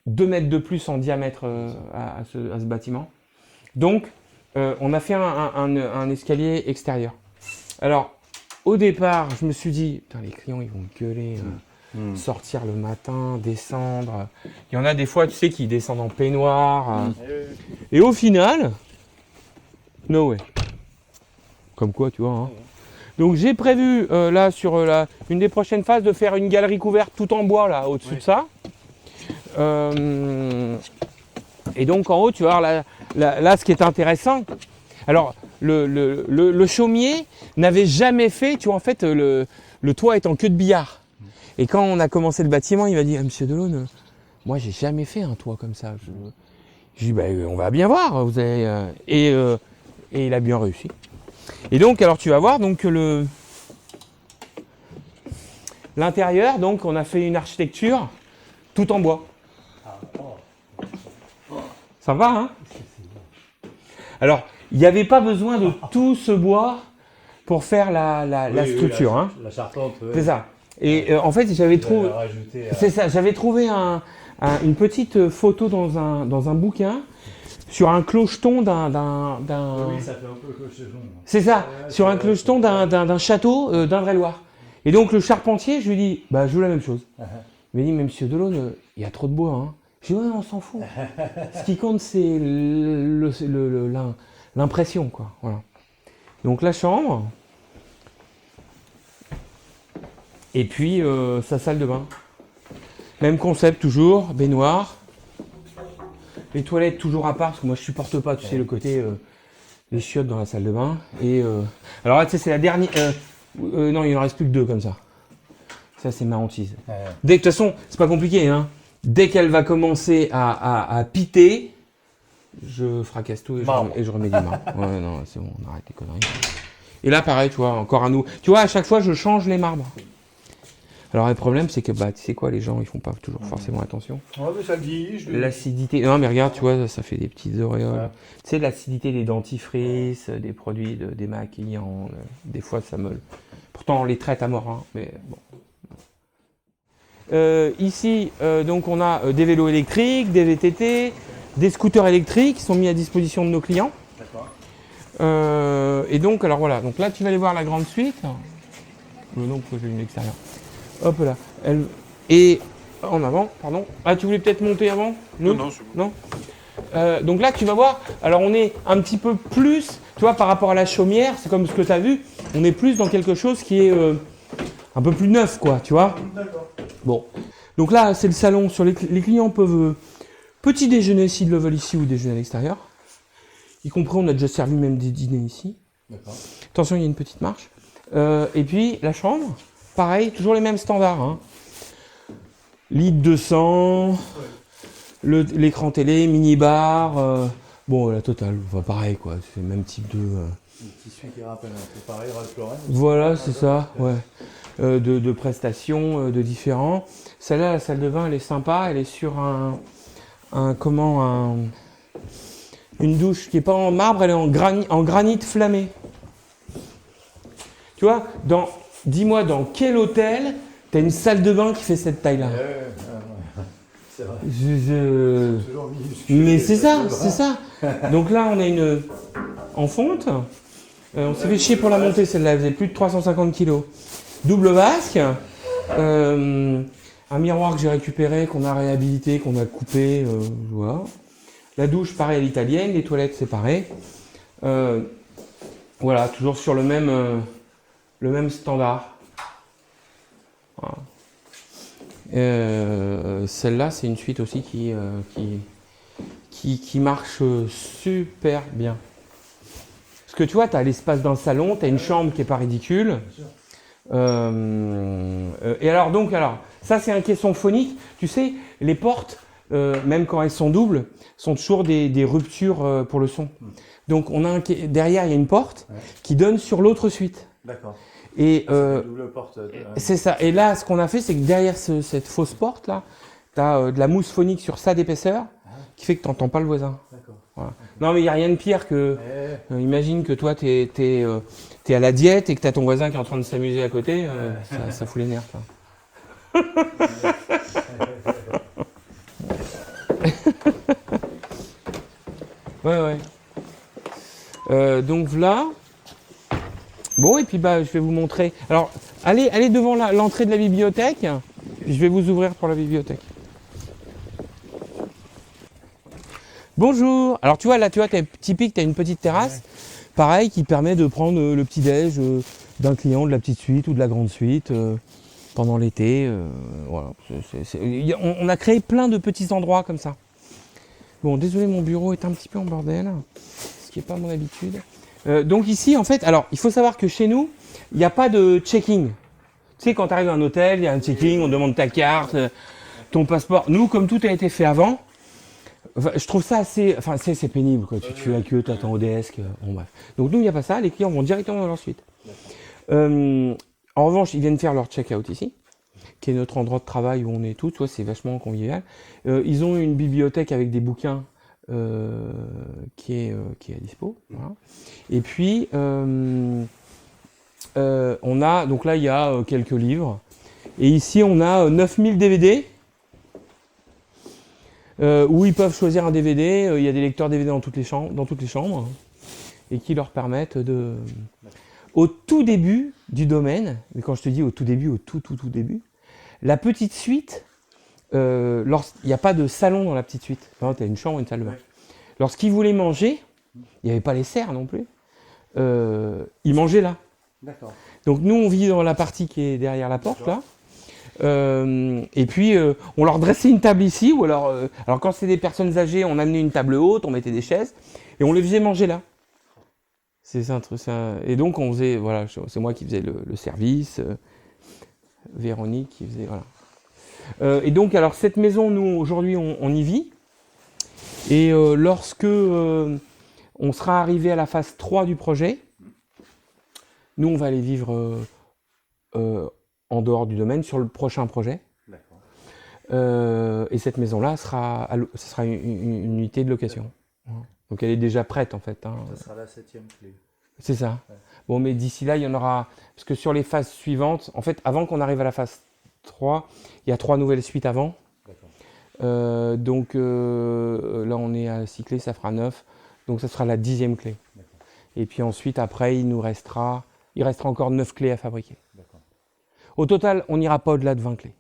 2 mètres de plus en diamètre à ce bâtiment. Donc, on a fait un escalier extérieur. Alors, au départ, je me suis dit, putain, les clients, ils vont gueuler, sortir le matin, descendre. Il y en a des fois, tu sais, qui descendent en peignoir. Et au final, no way. Comme quoi, tu vois. Hein. Donc, j'ai prévu, là, sur une des prochaines phases, de faire une galerie couverte tout en bois, là, au-dessus de ça. Et donc, en haut, tu vois, là, ce qui est intéressant, alors, le chaumier n'avait jamais fait, tu vois, en fait, le toit est en queue de billard. Et quand on a commencé le bâtiment, il m'a dit, Monsieur Delaune, moi, j'ai jamais fait un toit comme ça. Je dis, on va bien voir. Vous avez, et il a bien réussi. Et donc, alors, tu vas voir, donc, l'intérieur, donc, on a fait une architecture tout en bois. Ça va, hein? Alors, il n'y avait pas besoin de tout ce bois pour faire la structure. Hein. La charpente. Ouais. C'est ça. Et en fait, j'avais trouvé. C'est ça. J'avais trouvé une petite photo dans un bouquin sur un clocheton d'un. Oui, ça fait un peu clocheton. C'est ça. Sur un clocheton d'un château d'Indre-et-Loire. Et donc le charpentier, je lui dis, je veux la même chose. Il m'a dit, mais Monsieur Delaune, il y a trop de bois. Hein. Je dis, ouais, on s'en fout. Ce qui compte, c'est l'impression, quoi. Voilà. Donc la chambre. Et puis sa salle de bain. Même concept toujours, baignoire. Les toilettes toujours à part, parce que moi je supporte pas, tu sais, le côté les chiottes dans la salle de bain. Et alors là, tu sais, c'est la dernière. Non, il en reste plus que 2 comme ça. Ça, c'est ma hantise. De toute façon, c'est pas compliqué, hein. Dès qu'elle va commencer à piter, je fracasse tout et je remets du marbre. Ouais, non, c'est bon, on arrête les conneries. Et là, pareil, tu vois, encore un nouveau. Tu vois, à chaque fois, je change les marbres. Alors, le problème, c'est que, tu sais quoi, les gens, ils font pas toujours forcément attention. Ouais, mais ça le vieillit. L'acidité. Non, mais regarde, tu vois, ça fait des petites auréoles. Ouais. Tu sais, l'acidité des dentifrices, des produits démaquillants, des fois, ça meule. Pourtant, on les traite à mort, hein, mais bon. Ici, donc on a des vélos électriques, des VTT, des scooters électriques qui sont mis à disposition de nos clients. D'accord. Et donc, alors voilà, donc là tu vas aller voir la grande suite. Donc j'ai une extérieure. Hop là. Et en avant, pardon. Ah, tu voulais peut-être monter avant? Non, c'est bon. Non. Donc là tu vas voir, alors on est un petit peu plus, tu vois, par rapport à la chaumière, c'est comme ce que tu as vu, on est plus dans quelque chose qui est un peu plus neuf, quoi, tu vois. D'accord. Bon, donc là, c'est le salon. Les clients peuvent petit déjeuner s'ils le veulent ici ou déjeuner à l'extérieur. Y compris, on a déjà servi même des dîners ici. D'accord. Attention, il y a une petite marche. Et puis, la chambre, pareil, toujours les mêmes standards. Hein. Lit 200, l'écran télé, mini-bar. Bon, la totale, enfin, pareil, quoi. C'est le même type de... Le tissu qui rappelle un peu pareil, Ralph Lauren. Voilà, c'est ça, ouais. De prestations, de différents. Celle-là, la salle de bain, elle est sympa. Elle est sur une douche qui n'est pas en marbre, elle est en granit flammé. Tu vois, dis-moi dans quel hôtel tu as une salle de bain qui fait cette taille-là? C'est vrai. Mais c'est ça, c'est ça. Donc là, on a une en fonte. On s'est fait chier pour la monter, celle-là. Elle faisait plus de 350 kg. Double vasque. Un miroir que j'ai récupéré, qu'on a réhabilité, qu'on a coupé. Voilà. La douche, pareil, à l'italienne. Les toilettes, séparées. Voilà, toujours sur le même standard. Voilà. Celle-là, c'est une suite aussi qui qui marche super bien. Parce que tu vois, tu as l'espace d'un salon, tu as une chambre qui n'est pas ridicule. Et alors, ça c'est un caisson phonique. Tu sais, les portes, même quand elles sont doubles, sont toujours des ruptures pour le son. Donc, derrière, il y a une porte qui donne sur l'autre suite. D'accord. Et double porte. c'est ça. Et là, ce qu'on a fait, c'est que derrière cette fausse porte là, tu as de la mousse phonique sur ça d'épaisseur qui fait que tu n'entends pas le voisin. D'accord. Voilà. Non, mais il n'y a rien de pire que. Imagine que toi, tu es à la diète et que tu as ton voisin qui est en train de s'amuser à côté. Ça fout les nerfs. Ouais. Donc là. Bon, et puis je vais vous montrer. Alors, allez devant l'entrée de la bibliothèque. Je vais vous ouvrir pour la bibliothèque. Bonjour. Alors tu vois, là, t'es typique, tu as une petite terrasse, pareil, qui permet de prendre le petit-déj d'un client de la petite suite ou de la grande suite pendant l'été. Voilà. On a créé plein de petits endroits comme ça. Bon, désolé, mon bureau est un petit peu en bordel, ce qui n'est pas mon habitude. Donc ici, en fait, alors, il faut savoir que chez nous, il n'y a pas de checking. Tu sais, quand tu arrives à un hôtel, il y a un checking, on demande ta carte, ton passeport. Nous, comme tout a été fait avant, je trouve ça assez... Enfin, c'est pénible, quoi. Tu fais la queue, tu attends au desk. Bon, bref. Donc nous, il n'y a pas ça. Les clients vont directement dans leur suite. En revanche, ils viennent faire leur check-out ici, qui est notre endroit de travail où on est tous. Tu vois, c'est vachement convivial. Ils ont une bibliothèque avec des bouquins qui est à dispo. Voilà. Et puis, on a... Donc là, il y a quelques livres. Et ici, on a 9000 DVD. Où ils peuvent choisir un DVD, il y a des lecteurs DVD dans toutes les chambres, et qui leur permettent de... Au tout début du domaine, mais quand je te dis au tout début, au tout début, la petite suite, il n'y a pas de salon dans la petite suite. Tu as une chambre, une salle de bain. Lorsqu'ils voulaient manger, il n'y avait pas les serres non plus, ils mangeaient là. D'accord. Donc nous, on vit dans la partie qui est derrière la porte, là. Et puis on leur dressait une table ici, ou alors quand c'est des personnes âgées, on amenait une table haute, on mettait des chaises et on les faisait manger là. C'est un truc. Et donc on faisait, voilà, c'est moi qui faisais le service, Véronique qui faisait, voilà. Et donc alors cette maison, nous aujourd'hui on y vit. Et lorsque on sera arrivé à la phase 3 du projet, nous on va aller vivre en dehors du domaine, sur le prochain projet. Et cette maison-là ce sera une unité de location. D'accord. Donc elle est déjà prête en fait. Ça sera la 7e clé. C'est ça. Ouais. Bon, mais d'ici là, il y en aura... Parce que sur les phases suivantes, en fait, avant qu'on arrive à la phase 3, il y a 3 nouvelles suites avant. Donc là, on est à 6 clés, ça fera 9. Donc ça sera la 10e clé. D'accord. Et puis ensuite, après, il restera encore 9 clés à fabriquer. D'accord. Au total, on n'ira pas au-delà de 20 clés.